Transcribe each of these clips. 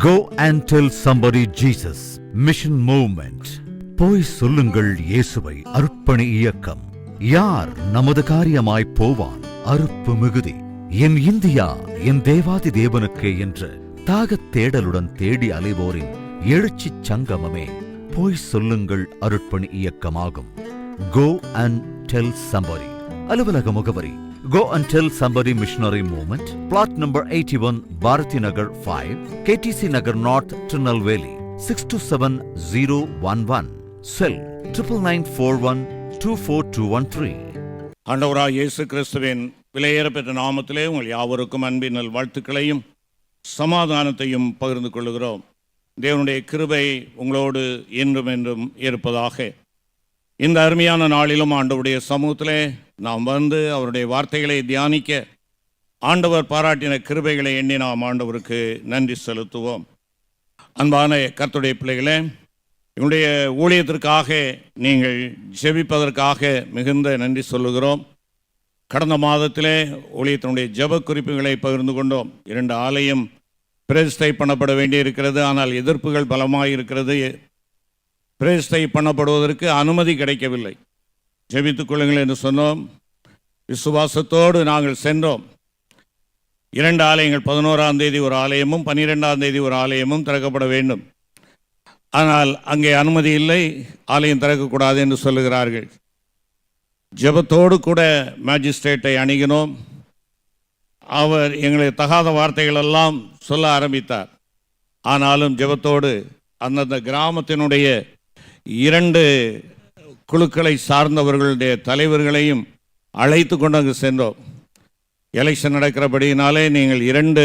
Go and tell somebody Jesus. Mission Movement. போய் சொல்லுங்கள் இயேசுவை. அர்ப்பணி இயக்கம். யார் நமது காரியமாய் போவான்? அறுப்பு மிகுதி. என் இந்தியா என் தேவாதி தேவனுக்கே என்று தாகத் தேடலுடன் தேடி அலைவோரின் எழுச்சிச் சங்கமமே போய் சொல்லுங்கள் அருட்பணி இயக்கமாகும். Go and tell somebody. அலுவலக முகவரி Go and tell somebody Missionary Movement, plot number 81, Bharati Nagar 5, KTC Nagar North, Tirunelveli, 627011. Cell 9994124213. ஆண்டவராகிய இயேசு கிறிஸ்துவின் விலையேறப்பெற்ற நாமத்திலே உங்கள் யாவருக்கும் அன்பின் நல் வாழ்த்துக்களையும் சமாதானத்தையும் பகிர்ந்து கொள்கிறோம். தேவனுடைய கிருபை உங்களோடு என்றும் என்றும் இருப்பதாக. இந்த அருமையான நாளிலும் ஆண்டவருடைய சமூகத்திலே நாம் வந்து அவருடைய வார்த்தைகளை தியானிக்க ஆண்டவர் பாராட்டின கிருபைகளை எண்ணி நாம் ஆண்டவருக்கு நன்றி செலுத்துவோம். அன்பான கர்த்தருடைய பிள்ளைகளே, எங்களுடைய ஊழியத்திற்காக நீங்கள் ஜெபிப்பதற்காக மிகுந்த நன்றி சொல்லுகிறோம். கடந்த மாதத்திலே ஊழியத்தினுடைய ஜெப குறிப்புகளை பகிர்ந்து கொண்டோம். 2 ஆலயம் பிரதிஷ்டை பண்ணப்பட வேண்டியிருக்கிறது. ஆனால் எதிர்ப்புகள் பலமாக இருக்கிறது. பிரதிஷ்டை பண்ணப்படுவதற்கு அனுமதி கிடைக்கவில்லை. ஜெபித்துக் கொள்ளுங்கள் என்று சொன்னோம். விசுவாசத்தோடு நாங்கள் சென்றோம். 2 ஆலயங்கள், 11ஆம் தேதி ஒரு ஆலயமும் 12ஆம் தேதி ஒரு ஆலயமும் திறக்கப்பட வேண்டும். ஆனால் அங்கே அனுமதி இல்லை, ஆலயம் திறக்கக்கூடாது என்று சொல்லுகிறார்கள். ஜெபத்தோடு கூட மேஜிஸ்ட்ரேட்டை அணுகினோம். அவர் எங்களுக்கு தகாத வார்த்தைகளெல்லாம் சொல்ல ஆரம்பித்தார். ஆனாலும் ஜெபத்தோடு அந்தந்த கிராமத்தினுடைய 2 குழுக்களை சார்ந்தவர்களுடைய தலைவர்களையும் அழைத்து கொண்டு அங்கு சென்றோம். எலெக்ஷன் நடக்கிறபடியினாலே நீங்கள் 2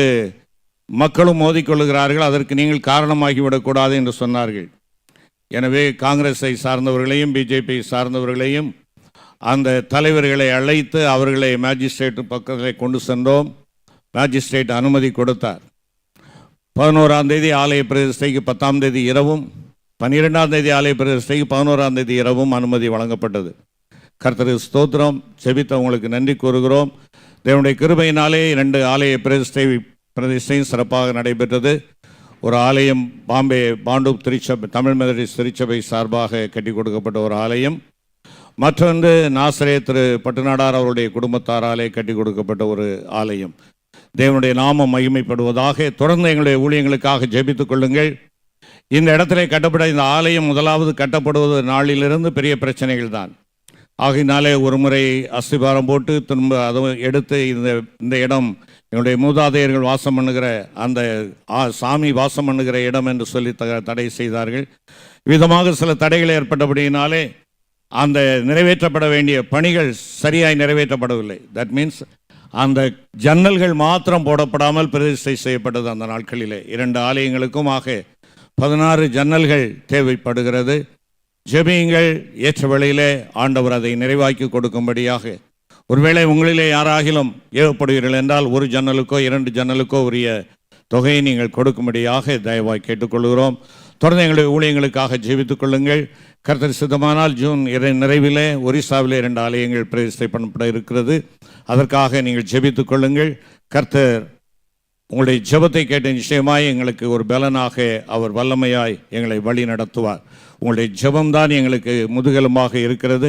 மக்களும் மோதிக்கொள்ளுகிறார்கள், அதற்கு நீங்கள் காரணமாகிவிடக்கூடாது என்று சொன்னார்கள். எனவே காங்கிரஸை சார்ந்தவர்களையும் பிஜேபி சார்ந்தவர்களையும் அந்த தலைவர்களை அழைத்து அவர்களை மேஜிஸ்ட்ரேட் பக்கத்தில் கொண்டு சென்றோம். மேஜிஸ்ட்ரேட் அனுமதி கொடுத்தார். 11ஆம் தேதி ஆலய பிரதிஷ்டைக்கு 10ஆம் தேதி இரவும், 12ஆம் தேதி ஆலய பிரதிஷ்டைக்கு 11ஆம் தேதி இரவும் அனுமதி வழங்கப்பட்டது. கர்த்தருக்கு ஸ்தோத்திரம். செபித்தவங்களுக்கு நன்றி கூறுகிறோம். தேவனுடைய கிருபையினாலே 2 ஆலய பிரதிஷ்டையும் சிறப்பாக நடைபெற்றது. ஒரு ஆலயம் பாம்பே பாண்டூப் திருச்சபை, தமிழ் மெதடிஸ்ட் திருச்சபை சார்பாக கட்டி கொடுக்கப்பட்ட ஒரு ஆலயம். மற்றொன்று நாசரேத் பட்டுநாடார் அவருடைய குடும்பத்தாராலே கட்டி கொடுக்கப்பட்ட ஒரு ஆலயம். தேவனுடைய நாமம் மகிமைப்படுவதாக. தொடர்ந்து எங்களுடைய ஊழியங்களுக்காக ஜெபித்துக் கொள்ளுங்கள். இந்த இடத்துல கட்டப்பட்ட இந்த ஆலயம் முதலாவது கட்டப்படுவது நாளிலிருந்து பெரிய பிரச்சனைகள் தான். ஆகையினாலே ஒரு முறை அஸ்திபாரம் போட்டு திரும்ப அதை எடுத்து இந்த இடம் எங்களுடைய மூதாதையர்கள் வாசம் பண்ணுகிற அந்த சாமி வாசம் பண்ணுகிற இடம் என்று சொல்லி தடை செய்தார்கள். விதமாக சில தடைகள் ஏற்பட்டபடியினாலே அந்த நிறைவேற்றப்பட வேண்டிய பணிகள் சரியாய் நிறைவேற்றப்படவில்லை. தட் மீன்ஸ் அந்த ஜன்னல்கள் மாத்திரம் போடப்படாமல் பிரதிஷ்டை செய்யப்பட்டது. அந்த நாட்களிலே 2 ஆலயங்களுக்கும் ஆக 16 ஜன்னல்கள் தேவைப்படுகிறது. ஜெபியுங்கள். ஏற்ற வேளையிலே ஆண்டவர் அதை நிறைவாக்கி கொடுக்கும்படியாக. ஒருவேளை உங்களிலே யாராகிலும் ஏவப்படுவீர்கள் என்றால் 1 ஜன்னலுக்கோ 2 ஜன்னலுக்கோ உரிய தொகையை நீங்கள் கொடுக்கும்படியாக தயவாய் கேட்டுக்கொள்கிறோம். தொடர்ந்து எங்களுடைய ஊழியங்களுக்காக ஜெபித்துக் கொள்ளுங்கள். கர்த்தர் சித்தமானால் ஜூன் நிறைவிலே ஒரிசாவிலே 2 ஆலயங்கள் பிரதிஷ்டை பண்ணப்பட இருக்கிறது. அதற்காக நீங்கள் ஜெபித்துக் கொள்ளுங்கள். கர்த்தர் உங்களுடைய ஜெபத்தை கேட்ட நிச்சயமாய் எங்களுக்கு ஒரு பலனாக அவர் வல்லமையாய் எங்களை வழி நடத்துவார். உங்களுடைய ஜெபம்தான் எங்களுக்கு முதுகெலும்பாக இருக்கிறது.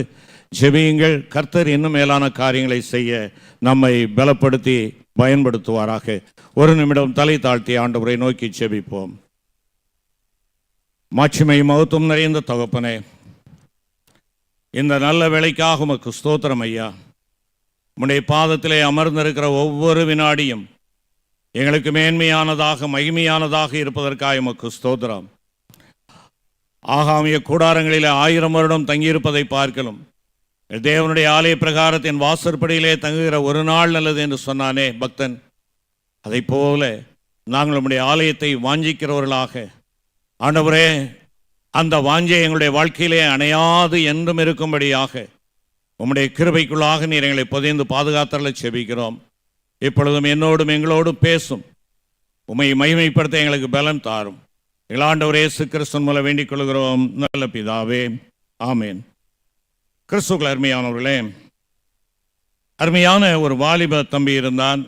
ஜெபியுங்கள். கர்த்தர் இன்னும் மேலான காரியங்களை செய்ய நம்மை பலப்படுத்தி பயன்படுத்துவாராக. ஒரு நிமிடம் தலை தாழ்த்தி ஆண்டவரை நோக்கி ஜெபிப்போம். மாட்சிமை மகத்துவம் நிறைந்த தகப்பனே, இந்த நல்ல வேளைக்காக உமக்கு ஸ்தோத்திரம் ஐயா. உம்முடைய பாதத்திலே அமர்ந்திருக்கிற ஒவ்வொரு வினாடியும் எங்களுக்கு மேன்மையானதாக மகிமையானதாக இருப்பதற்காக உமக்கு ஸ்தோத்திரம். ஆகாமிய கூடாரங்களிலே 1000 வருடம் தங்கியிருப்பதை பார்க்கலும் தேவனுடைய ஆலய பிரகாரத்தின் வாசற்படியிலே தங்குகிற ஒரு நாள் நல்லது என்று சொன்னானே பக்தன், அதை போல நாங்கள் நம்முடைய ஆலயத்தை வாஞ்சிக்கிறவர்களாக ஆண்டவரே, அந்த வாஞ்சை எங்களுடைய வாழ்க்கையிலே அணையாது என்றும் இருக்கும்படியாக உம்முடைய கிருபைக்குள்ளாக நீர் எங்களை புதைந்து பாதுகாத்தலை செபிக்கிறோம். இப்பொழுதும் என்னோடும் எங்களோடும் பேசும். உம்மை மகிமைப்படுத்த எங்களுக்கு பலன் தாரும். ஆண்டவரே இயேசு கிறிஸ்துவின் மூலம் வேண்டிக் கொள்கிறோம் நல்ல பிதாவே, ஆமேன். கிறிஸ்துவுக்குள் அருமையானவர்களே, அருமையான ஒரு வாலிப தம்பி இருந்தான்.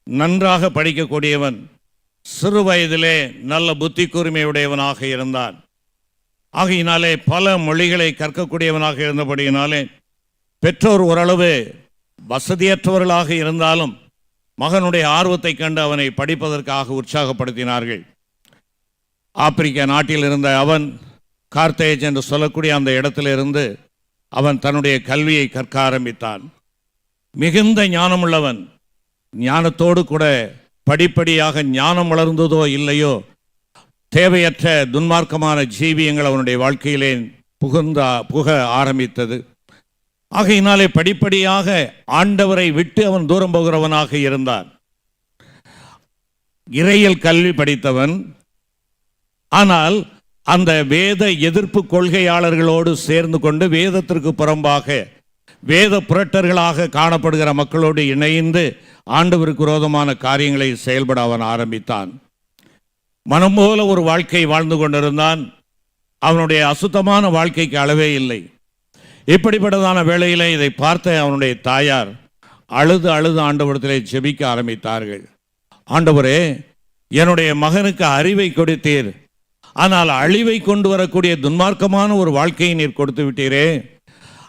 நன்றாக படிக்கக்கூடியவன், சிறு வயதிலே நல்ல புத்தி கூர்மையுடையவனாக இருந்தான். ஆகையினாலே பல மொழிகளை கற்கக்கூடியவனாக இருந்தபடியினாலே பெற்றோர் ஓரளவு வசதியற்றவர்களாக இருந்தாலும் மகனுடைய ஆர்வத்தை கண்டு அவனை படிப்பதற்காக உற்சாகப்படுத்தினார்கள். ஆப்பிரிக்க நாட்டில் இருந்த அவன் கார்த்தேஜ் என்று சொல்லக்கூடிய அந்த இடத்திலிருந்து அவன் தன்னுடைய கல்வியை கற்க ஆரம்பித்தான். மிகுந்த ஞானமுள்ளவன். ஞானத்தோடு கூட படிப்படியாக ஞானம் வளர்ந்ததோ இல்லையோ தேவையற்ற துன்மார்க்கமான ஜீவியங்கள் அவனுடைய வாழ்க்கையிலே புக ஆரம்பித்தது. ஆகையினாலே படிப்படியாக ஆண்டவரை விட்டு அவன் தூரம் போகிறவனாக இருந்தான். இறையியல் கல்வி படித்தவன். ஆனால் அந்த வேத எதிர்ப்பு கொள்கையாளர்களோடு சேர்ந்து கொண்டு வேதத்திற்கு புறம்பாக வேத புரட்டர்களாக காணப்படுகிற மக்களோடு இணைந்து ஆண்டவருக்கு விரோதமான காரியங்களை செயல்பட அவன் ஆரம்பித்தான். மனம் போல ஒரு வாழ்க்கை வாழ்ந்து கொண்டிருந்தான். அவனுடைய அசுத்தமான வாழ்க்கைக்கு அளவே இல்லை. இப்படிப்பட்டதான வேளையிலே இதை பார்த்த அவனுடைய தாயார் அழுது அழுது ஆண்டவரிடத்திலே ஜெபிக்க ஆரம்பித்தார்கள். ஆண்டவரே, என்னுடைய மகனுக்கு அறிவை கொடுத்தீர், ஆனால் அழிவை கொண்டு வரக்கூடிய துன்மார்க்கமான ஒரு வாழ்க்கையை நீர் கொடுத்து விட்டீரே.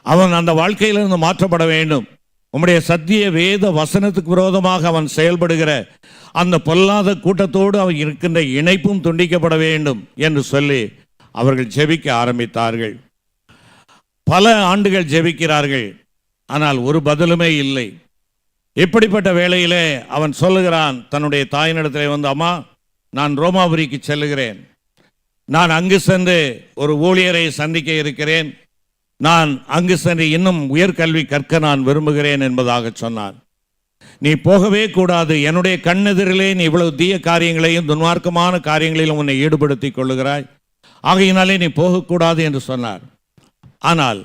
அவன் அந்த வாழ்க்கையிலிருந்து மாற்றப்பட வேண்டும். உம்முடைய சத்திய வேத வசனத்துக்கு விரோதமாக அவன் செயல்படுகிற அந்த பொல்லாத கூட்டத்தோடு அவன் இருக்கின்ற இணைப்பும் துண்டிக்கப்பட வேண்டும் என்று சொல்லி அவர்கள் ஜெபிக்க ஆரம்பித்தார்கள். பல ஆண்டுகள் ஜெபிக்கிறார்கள், ஆனால் ஒரு பதிலுமே இல்லை. இப்படிப்பட்ட வேளையிலே அவன் சொல்லுகிறான் தன்னுடைய தாயினிடத்திலே வந்து, அம்மா, நான் ரோமாபுரிக்கு செல்லுகிறேன். நான் அங்கு சென்று ஒரு ஊழியரை சந்திக்க இருக்கிறேன். நான் அங்கு சென்று இன்னும் உயர்கல்வி கற்க நான் விரும்புகிறேன் என்பதாக சொன்னான். நீ போகவே கூடாது. என்னுடைய கண்ணெதிரிலே நீ இவ்வளவு தீய காரியங்களையும் துன்மார்க்கமான காரியங்களிலும் உன்னை ஈடுபடுத்திக் கொள்ளுகிறாய். ஆகையினாலே நீ போகக்கூடாது என்று சொன்னார். ஆனால்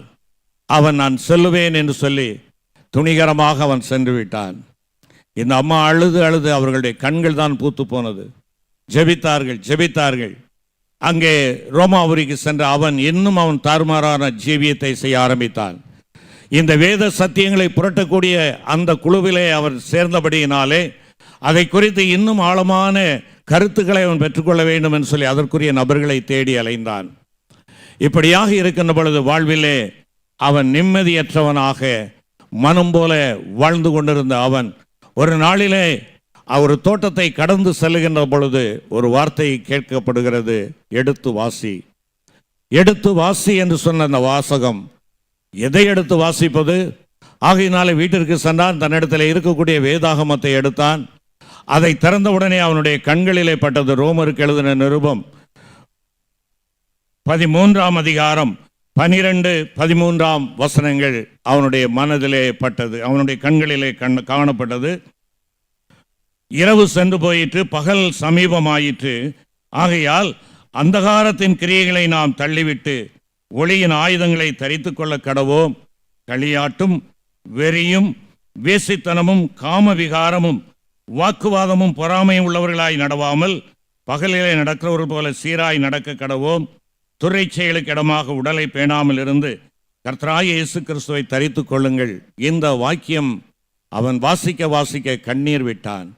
அவன் நான் செல்லுவேன் என்று சொல்லி துணிகரமாக அவன் சென்று விட்டான். இந்த அம்மா அழுது அழுது அவர்களுடைய கண்கள் தான் பூத்து போனது. ஜெபித்தார்கள். அங்கே ரோமாபுரிக்கு சென்ற அவன் இன்னும் அவன் தாறுமாறான ஜீவியத்தை செய்ய ஆரம்பித்தான். இந்த வேத சத்தியங்களை புரட்டக்கூடிய அந்த குழுவிலே அவன் சேர்ந்தபடியினாலே அதை குறித்து இன்னும் ஆழமான கருத்துக்களை அவன் பெற்றுக்கொள்ள வேண்டும் என்று சொல்லி அதற்குரிய நபர்களை தேடி அலைந்தான். இப்படியாக இருக்கின்ற பொழுது வாழ்விலே அவன் நிம்மதியற்றவனாக மனம் போல வாழ்ந்து கொண்டிருந்த அவன் ஒரு நாளிலே ஒரு தோட்டத்தை கடந்து செல்லுகின்ற பொழுது ஒரு வார்த்தை கேட்கப்படுகிறது, எடுத்து வாசி. எடுத்து வாசி என்று சொன்ன அந்த வாசகம், எதை எடுத்து வாசிப்பது? ஆகையினாலே வீட்டிற்கு சென்றான். தன்னிடத்தில் இருக்கக்கூடிய வேதாகமத்தை எடுத்தான். அதை திறந்தவுடனே அவனுடைய கண்களிலே பட்டது ரோமருக்கு எழுதின நிருபம் 13ஆம் அதிகாரம் 12-13 வசனங்கள் அவனுடைய மனதிலே பட்டது, அவனுடைய கண்களிலே காணப்பட்டது. இரவு சென்று போயிற்று, பகல் சமீபமாயிற்று. ஆகையால் அந்தகாரத்தின் கிரியைகளை நாம் தள்ளிவிட்டு ஒளியின் ஆயுதங்களை தரித்து கொள்ள கடவோம். களியாட்டும் வெறியும் வேசித்தனமும் காமவிகாரமும் வாக்குவாதமும் பொறாமையும் உள்ளவர்களாய் நடவாமல் பகலிலே நடக்கிறவர்கள் போல சீராய் நடக்க கடவோம். துறை செயலுக்கு இடமாக உடலை பேணாமல் இருந்து கர்த்தராகிய இயேசு கிறிஸ்துவை தரித்து கொள்ளுங்கள். இந்த வாக்கியம் அவன் வாசிக்க வாசிக்க கண்ணீர் விட்டான்.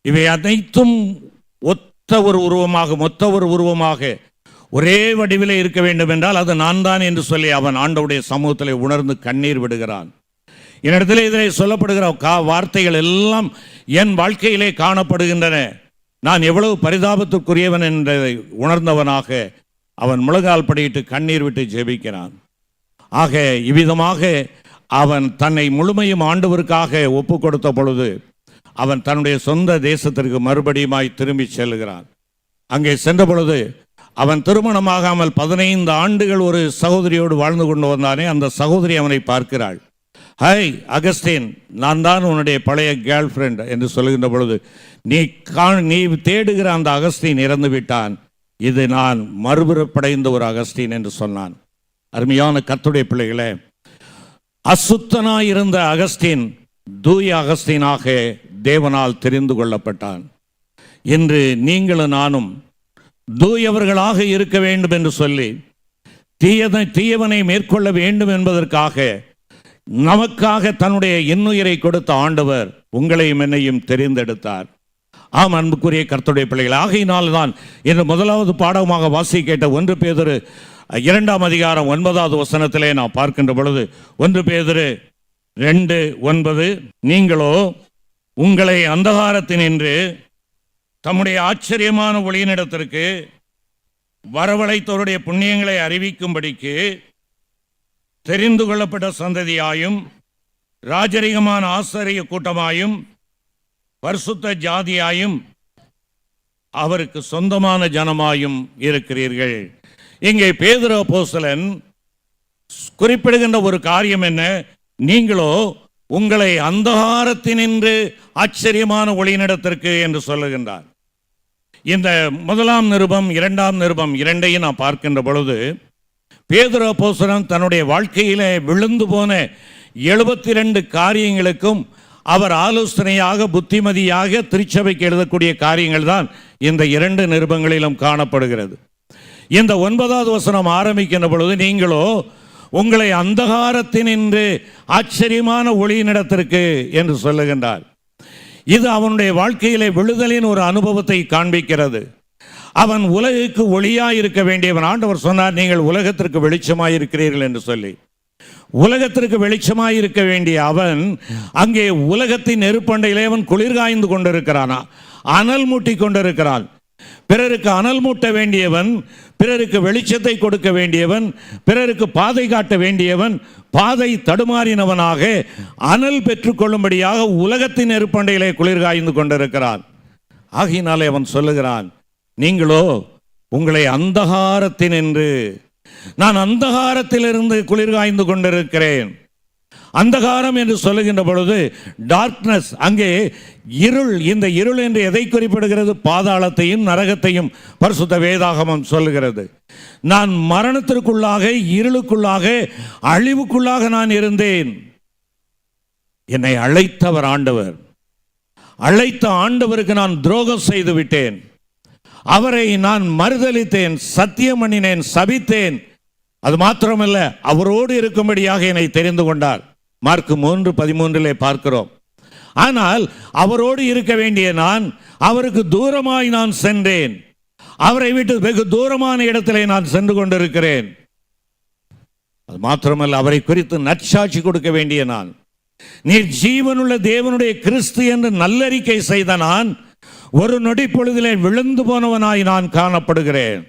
இவை அனைத்தும் மொத்த ஒரு உருவமாக ஒரே வடிவிலே இருக்க வேண்டும் என்றால் அது நான் தான் என்று சொல்லி அவன் ஆண்டவருடைய சமூகத்திலே உணர்ந்து கண்ணீர் விடுகிறான். என்னிடத்திலே இதிலே சொல்லப்படுகிற வார்த்தைகள் எல்லாம் என் வாழ்க்கையிலே காணப்படுகின்றன. நான் எவ்வளவு பரிதாபத்திற்குரியவன் என்பதை உணர்ந்தவனாக அவன் முழங்கால் படியிட்டு கண்ணீர் விட்டு ஜெபிக்கிறான். ஆக இவ்விதமாக அவன் தன்னை முழுமையும் ஆண்டவருக்காக ஒப்பு கொடுத்த பொழுது அவன் தன்னுடைய சொந்த தேசத்திற்கு மறுபடியுமாய் திரும்பி செல்கிறான். அங்கே சென்ற பொழுது அவன் திருமணமாகாமல் 15 ஆண்டுகள் ஒரு சகோதரியோடு வாழ்ந்து கொண்டு வந்தானே, அந்த சகோதரி அவனை பார்க்கிறாள். ஹாய் அகஸ்டின், நான் தான் உன்னுடைய பழைய கேர்ள் ஃப்ரெண்ட் என்று சொல்லுகின்ற பொழுது, நீ தேடுகிற அந்த அகஸ்டின் இறந்து விட்டான், இது நான் மறுபிறப்படைந்த ஒரு அகஸ்டின் என்று சொன்னான். அருமையான கர்த்தருடைய பிள்ளைகளே, அசுத்தனாயிருந்த அகஸ்டின் தூய அகஸ்டினாக தேவனால் தெரிந்து கொள்ளப்பட்டான். இன்று நீங்களும் நானும் தூயவர்களாக இருக்க வேண்டும் என்று சொல்லி தீயவனை மேற்கொள்ள வேண்டும் என்பதற்காக நமக்காக தன்னுடைய இன்னுயிரை கொடுத்த ஆண்டவர் உங்களையும் என்னையும் தெரிந்தெடுத்தார். ஆம், அன்புக்குரிய கர்த்தருடைய பிள்ளைகள், ஆகையினால் தான் இன்று முதலாவது பாடமாக வாசிக்க கேட்ட 1 பேதுரு 2ஆம் அதிகாரம் 9வது வசனத்திலே நாம் பார்க்கின்ற பொழுது, 1 பேதுரு 2:9, நீங்களோ உங்களை அந்தகாரத்தினின்று தம்முடைய ஆச்சரியமான ஒளியினிடத்திற்கு வரவழைத்தவருடைய புண்ணியங்களை அறிவிக்கும்படிக்கு தெரிந்து கொள்ளப்பட்ட சந்ததியாயும் ராஜரிகமான ஆசாரிய கூட்டமாயும் பரிசுத்த ஜாதியாயும் அவருக்கு சொந்தமான ஜனமாயும் இருக்கிறீர்கள். இங்கே பேதுரு அப்போஸ்தலன் குறிப்பிடுகின்ற ஒரு காரியம் என்ன? நீங்களோ உங்களை அந்தகாரத்தினின்று ஆச்சரியமான ஒளியினிடத்திற்கு என்று சொல்லுகின்றார். இந்த 1ஆம் நிருபம் 2ஆம் நிருபம் இரண்டையும் நாம் பார்க்கின்ற பொழுது, பேதுரு அப்போஸ்தலன் தன்னுடைய வாழ்க்கையிலே விழுந்து போன 72 காரியங்களுக்கும் அவர் ஆலோசனையாக, புத்திமதியாக திருச்சபைக்கு எழுதக்கூடிய காரியங்கள் தான் இந்த 2 நிருபங்களிலும் காணப்படுகிறது. இந்த 9வது வசனம் ஆரம்பிக்கின்ற பொழுது, நீங்களோ உங்களை அந்தகாரத்தினின்று ஆச்சரியமான ஒளியினிடத்திற்கு என்று சொல்லுகின்றார். இது அவனுடைய வாழ்க்கையிலே விழுதலின் ஒரு அனுபவத்தை காண்பிக்கிறது. அவன் உலகுக்கு ஒளியாயிருக்க வேண்டியவன். ஆண்டவர் சொன்னார், நீங்கள் உலகத்திற்கு வெளிச்சமாயிருக்கிறீர்கள் என்று சொல்லி. உலகத்திற்கு வெளிச்சமாயிருக்க வேண்டிய அவன் அங்கே உலகத்தின் நெருப்பண்டையிலே அவன் குளிர் காய்ந்து கொண்டிருக்கிறானா, அனல் மூட்டி கொண்டிருக்கிறான். பிறருக்கு அனல் மூட்ட வேண்டியவன், பிறருக்கு வெளிச்சத்தை கொடுக்க வேண்டியவன், பிறருக்கு பாதை காட்ட வேண்டியவன், பாதை தடுமாறினவனாக அனல் பெற்றுக்கொள்ளும்படியாக உலகத்தின் நெருப்பண்டையிலே குளிர் காய்ந்து கொண்டிருக்கிறான். ஆகையினாலே அவன் சொல்லுகிறான், நீங்களோ உங்களை அந்தகாரத்தினின்று, நான் அந்தகாரத்திலிருந்து குளிர் காய்ந்து கொண்டிருக்கிறேன். அந்தகாரம் என்று சொல்லுகின்ற பொழுது டார்க்னஸ், அங்கே இருள். இந்த இருள் என்று எதை குறிப்பிடுகிறது? பாதாளத்தையும் நரகத்தையும் பரிசுத்த வேதாகமம் சொல்லுகிறது. நான் மரணத்திற்குள்ளாக, இருளுக்குள்ளாக, அழிவுக்குள்ளாக நான் இருந்தேன். என்னை அழைத்தவர் ஆண்டவர். அழைத்த ஆண்டவருக்கு நான் துரோகம் செய்து விட்டேன். அவரை நான் மறுதலித்தேன், சத்தியம் பண்ணினேன், சபித்தேன். அது மாத்திரமல்ல, அவரோடு இருக்கும்படியாக என்னை தெரிந்து கொண்டார். மார்க் 3:13 பார்க்கிறோம். ஆனால் அவரோடு இருக்க வேண்டிய நான் அவருக்கு தூரமாய் நான் சென்றேன். அவரை விட்டு வெகு தூரமான இடத்திலே நான் சென்று கொண்டிருக்கிறேன். அது மாத்திரமல்ல, அவரை குறித்து நற்சாட்சி கொடுக்க வேண்டிய நான், நீர் ஜீவனுள்ள தேவனுடைய கிறிஸ்து என்று நல்லறிக்கை செய்த நான் ஒரு நொடி பொழுதிலே விழுந்து போனவனாய் நான் காணப்படுகிறேன்.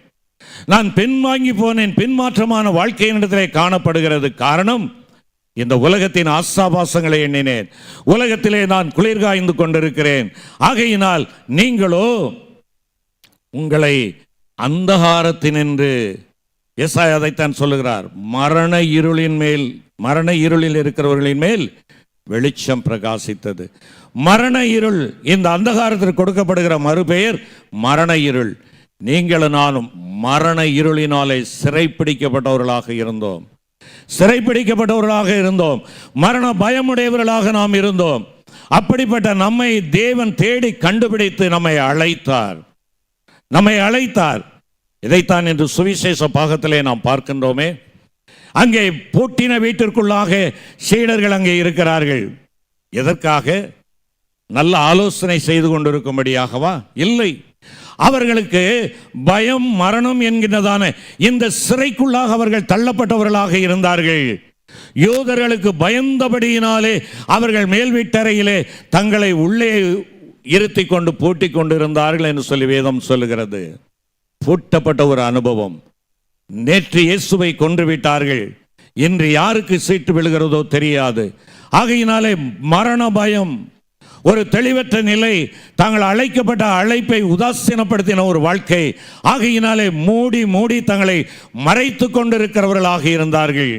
நான் பின்வாங்கி போனேன். பின்மாற்றமான வாழ்க்கையினிடத்திலே காணப்படுகிறது. காரணம், இந்த உலகத்தின் ஆசாபாசங்களை எண்ணினேன். உலகத்திலே நான் குளிர் காய்ந்து கொண்டிருக்கிறேன். ஆகையினால் நீங்களோ உங்களை அந்தகாரத்தினின்று, எசாயா அதைத்தான் சொல்லுகிறார், மரண இருளில் இருக்கிறவர்களின் மேல் வெளிச்சம் பிரகாசித்தது. மரண இருள், இந்த அந்தகாரத்திற்கு கொடுக்கப்படுகிற மறுபெயர் மரண இருள். நீங்களும் நானும் மரண இருளினாலே சிறைப்பிடிக்கப்பட்டவர்களாக இருந்தோம். மரண பயமுடையவர்களாக நாம் இருந்தோம். அப்படிப்பட்ட நம்மை தேவன் தேடி கண்டுபிடித்து நம்மை அழைத்தார். இதைத்தான் என்று சுவிசேஷ பாகத்திலே நாம் பார்க்கின்றோமே. அங்கே பூட்டின வீட்டிற்குள்ளாக சீடர்கள் அங்கே இருக்கிறார்கள். எதற்காக? நல்ல ஆலோசனை செய்து கொண்டிருக்கும்படியாகவா? இல்லை. அவர்களுக்கு பயம், மரணம் என்கின்றதான இந்த சிறைக்குள்ளாக அவர்கள் தள்ளப்பட்டவர்களாக இருந்தார்கள். யூதர்களுக்கு பயந்தபடியினாலே அவர்கள் மேல் வீட்டறையிலே தங்களை உள்ளே இருத்தி கொண்டு பூட்டி கொண்டிருந்தார்கள் என்று சொல்லி வேதம் சொல்லுகிறது. பூட்டப்பட்ட ஒரு அனுபவம். நேற்று இயேசுவை கொன்று விட்டார்கள், இன்று யாருக்கு சீட்டு விழுகிறதோ தெரியாது. ஆகையினாலே மரண பயம், ஒரு தெளிவற்ற நிலை, தாங்கள் அழைக்கப்பட்ட அழைப்பை உதாசீனப்படுத்தின ஒரு வாழ்க்கை. ஆகையினாலே மூடி தங்களை மறைத்து கொண்டிருக்கிறவர்களாக இருந்தார்கள்.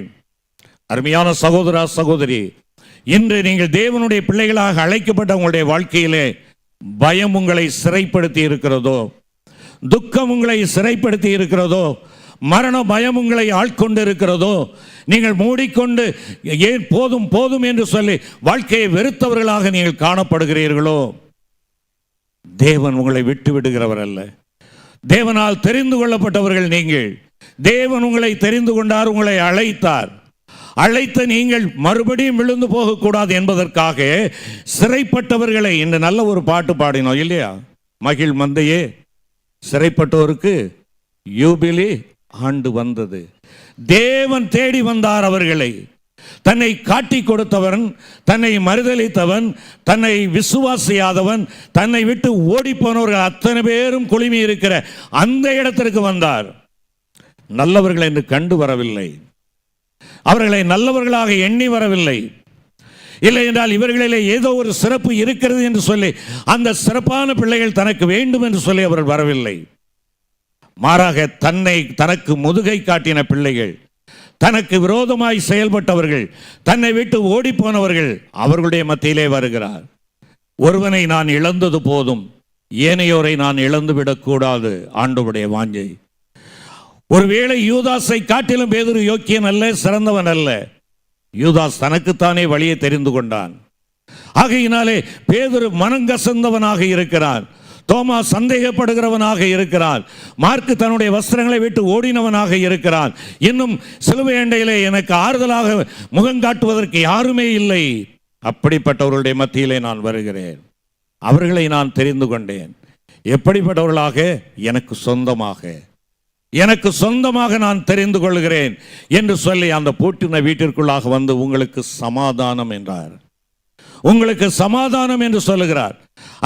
அருமையான சகோதரா, சகோதரி, இன்று நீங்கள் தேவனுடைய பிள்ளைகளாக அழைக்கப்பட்ட உங்களுடைய வாழ்க்கையிலே பயம் உங்களை சிறைப்படுத்தி இருக்கிறதோ, துக்கம் உங்களை சிறைப்படுத்தி இருக்கிறதோ, மரண பயம் உங்களை ஆட்கொண்டு இருக்கிறதோ, நீங்கள் மூடிக்கொண்டு ஏன் போதும் என்று சொல்லி வாழ்க்கையை வெறுத்தவர்களாக நீங்கள் காணப்படுகிறீர்களோ, தேவன் உங்களை விட்டு விடுகிறவர் அல்ல. தேவனால் தெரிந்து கொள்ளப்பட்டவர்கள் நீங்கள். தேவன் உங்களை தெரிந்து கொண்டார், உங்களை அழைத்த நீங்கள் மறுபடியும் விழுந்து போகக்கூடாது என்பதற்காக சிறைப்பட்டவர்களை, இந்த நல்ல ஒரு பாட்டு பாடினோம் இல்லையா? மகிழ் மந்தையே, சிறைப்பட்டோருக்கு யூபிலி ஆண்டு வந்தது. தேவன் தேடி வந்தார் அவர்களை. தன்னை காட்டி கொடுத்தவன், தன்னை மறுதலித்தவன், தன்னை விசுவாசியாதவன், தன்னை விட்டு ஓடி போனவர்கள் அத்தனை பேரும் குழுமி இருக்கிற அந்த இடத்திற்கு வந்தார். நல்லவர்கள் என்று கண்டு வரவில்லை, அவர்களை நல்லவர்களாக எண்ணி வரவில்லை. இல்லை என்றால் இவர்களிலே ஏதோ ஒரு சிறப்பு இருக்கிறது என்று சொல்லி அந்த சிறப்பான பிள்ளைகள் தனக்கு வேண்டும் என்று சொல்லி அவர்கள் வரவில்லை. மாறாக தனக்கு முதுகை காட்டின பிள்ளைகள், தனக்கு விரோதமாய் செயல்பட்டவர்கள், தன்னை விட்டு ஓடி போனவர்கள் அவர்களுடைய மத்தியிலே வருகிறார். ஒருவனை நான் இழந்தது போதும், ஏனையோரை நான் இழந்துவிடக்கூடாது ஆண்டவருடைய வாஞ்சை. ஒருவேளை யூதாஸை காட்டிலும் பேதுரு யோக்கியன் அல்ல, சிறந்தவன் அல்ல. யூதாஸ் தனக்குத்தானே வழியை தெரிந்து கொண்டான். ஆகையினாலே பேதுரு மனங்கசந்தவனாக இருக்கிறான், தோமா சந்தேகப்படுகிறவனாக இருக்கிறான், மார்க்கு தன்னுடைய வஸ்திரங்களை விட்டு ஓடினவனாக இருக்கிறான். இன்னும் சிலுவை அண்டையிலே எனக்கு ஆறுதலாக முகங்காட்டுவதற்கு யாருமே இல்லை. அப்படிப்பட்டவர்களுடைய மத்தியிலே நான் வருகிறேன். அவர்களை நான் தெரிந்து கொண்டேன். எப்படிப்பட்டவர்களாக? எனக்கு சொந்தமாக நான் தெரிந்து கொள்கிறேன் என்று சொல்லி அந்த பூட்டின வீட்டிற்குள்ளாக வந்து உங்களுக்கு சமாதானம் என்றார். உங்களுக்கு சமாதானம் என்று சொல்லுகிறார்.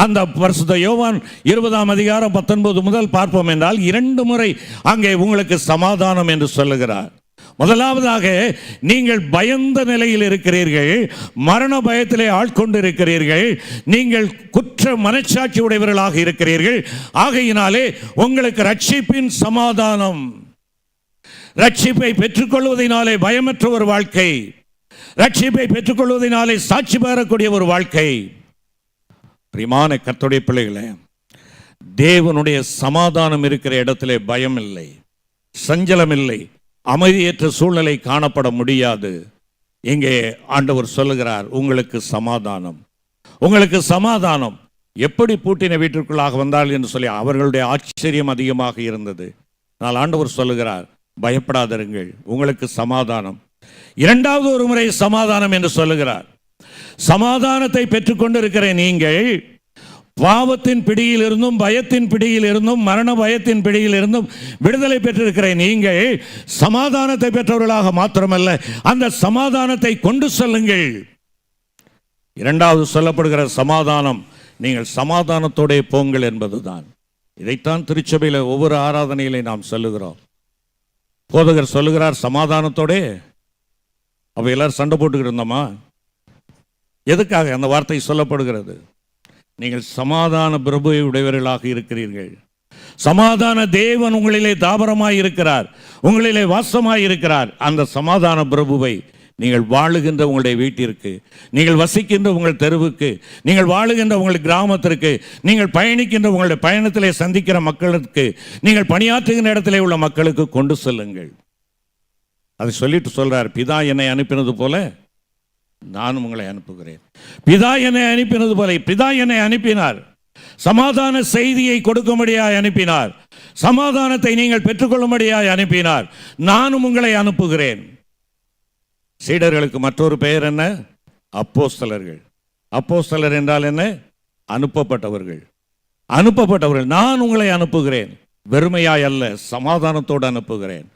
அந்த பரிசுத்த யோவான் 20ஆம் அதிகாரம் 19 முதல் பார்ப்போம் என்றால் 2 முறை அங்கே உங்களுக்கு சமாதானம் என்று சொல்லுகிறார். முதலாவதாக, நீங்கள் பயந்த நிலையில் இருக்கிறீர்கள், மரண பயத்திலே ஆட்கொண்டு இருக்கிறீர்கள், நீங்கள் குற்ற மனச்சாட்சி உடையவர்களாக இருக்கிறீர்கள். ஆகையினாலே உங்களுக்கு ரட்சிப்பின் சமாதானம், ரட்சிப்பை பெற்றுக்கொள்வதனாலே பயமற்ற ஒரு வாழ்க்கை, ரட்சிப்பை பெற்றுக்கொள்வதனாலே சாட்சி பெறக்கூடிய ஒரு வாழ்க்கை. பிரியமான கர்த்தருடைய பிள்ளைகளே, தேவனுடைய சமாதானம் இருக்கிற இடத்திலே பயம் இல்லை, சஞ்சலம் இல்லை, அமைதியற்ற சூழ்நிலை காணப்பட முடியாது. இங்கே ஆண்டவர் சொல்லுகிறார், உங்களுக்கு சமாதானம், உங்களுக்கு சமாதானம். எப்படி பூட்டின வீட்டிற்குள்ளாக வந்தால் என்று சொல்லி அவர்களுடைய ஆச்சரியம் அதிகமாக இருந்தது. ஆனால் ஆண்டவர் சொல்லுகிறார், பயப்படாதிருங்கள், உங்களுக்கு சமாதானம். 2வது ஒரு முறை சமாதானம் என்று சொல்லுகிறார். சமாதானத்தை பெற்றுக்கொண்டு இருக்கிற நீங்கள் பாவத்தின் பிடியில் இருந்தும், பயத்தின் பிடியில் இருந்தும், மரண பயத்தின் பிடியில் இருந்தும் விடுதலை பெற்றிருக்கிற நீங்கள் சமாதானத்தை பெற்றவர்களாக மாத்திரமல்ல, அந்த சமாதானத்தை கொண்டு செல்லுங்கள். 2வது சொல்லப்படுகிற சமாதானம், நீங்கள் சமாதானத்தோட போங்கள் என்பதுதான். இதைத்தான் திருச்சபையில் ஒவ்வொரு ஆராதனையிலே நாம் சொல்லுகிறோம். போதகர் சொல்லுகிறார், சமாதானத்தோட. அப்ப எல்லாரும் சண்டை போட்டுக்கிட்டு இருந்தோமா? எதுக்காக அந்த வார்த்தை சொல்லப்படுகிறது? நீங்கள் சமாதான பிரபுவை உடையவர்களாக இருக்கிறீர்கள். சமாதான தேவன் உங்களிலே தாபரமாய் இருக்கிறார், உங்களிலே வாசமாய் இருக்கிறார். அந்த சமாதான பிரபுவை நீங்கள் வாழுகின்ற உங்களுடைய வீட்டிற்கு, நீங்கள் வசிக்கின்ற உங்கள் தெருவுக்கு, நீங்கள் வாழுகின்ற உங்கள் கிராமத்திற்கு, நீங்கள் பயணிக்கின்ற உங்களுடைய பயணத்திலே சந்திக்கிற மக்களுக்கு, நீங்கள் பணியாற்றுகின்ற இடத்திலே உள்ள மக்களுக்கு கொண்டு செல்லுங்கள். அதை சொல்லிட்டு சொல்றார், பிதா என்னை அனுப்பினது போல நானும் உங்களை அனுப்புகிறேன். பிதா என்னை அனுப்பினது போல, பிதா என்னை அனுப்பினார், சமாதான செய்தியை கொடுக்கும்படியாய் அனுப்பினார், சமாதானத்தை நீங்கள் பெற்றுக்கொள்ளும்படியாய் அனுப்பினார். நானும் உங்களை அனுப்புகிறேன். சீடர்களுக்கு மற்றொரு பெயர் என்ன? அப்போஸ்தலர்கள். அப்போஸ்தலர் என்றால் என்ன? அனுப்பப்பட்டவர்கள். அனுப்பப்பட்டவர்கள். நான் உங்களை அனுப்புகிறேன், வெறுமையாய் அல்ல, சமாதானத்தோடு அனுப்புகிறேன்,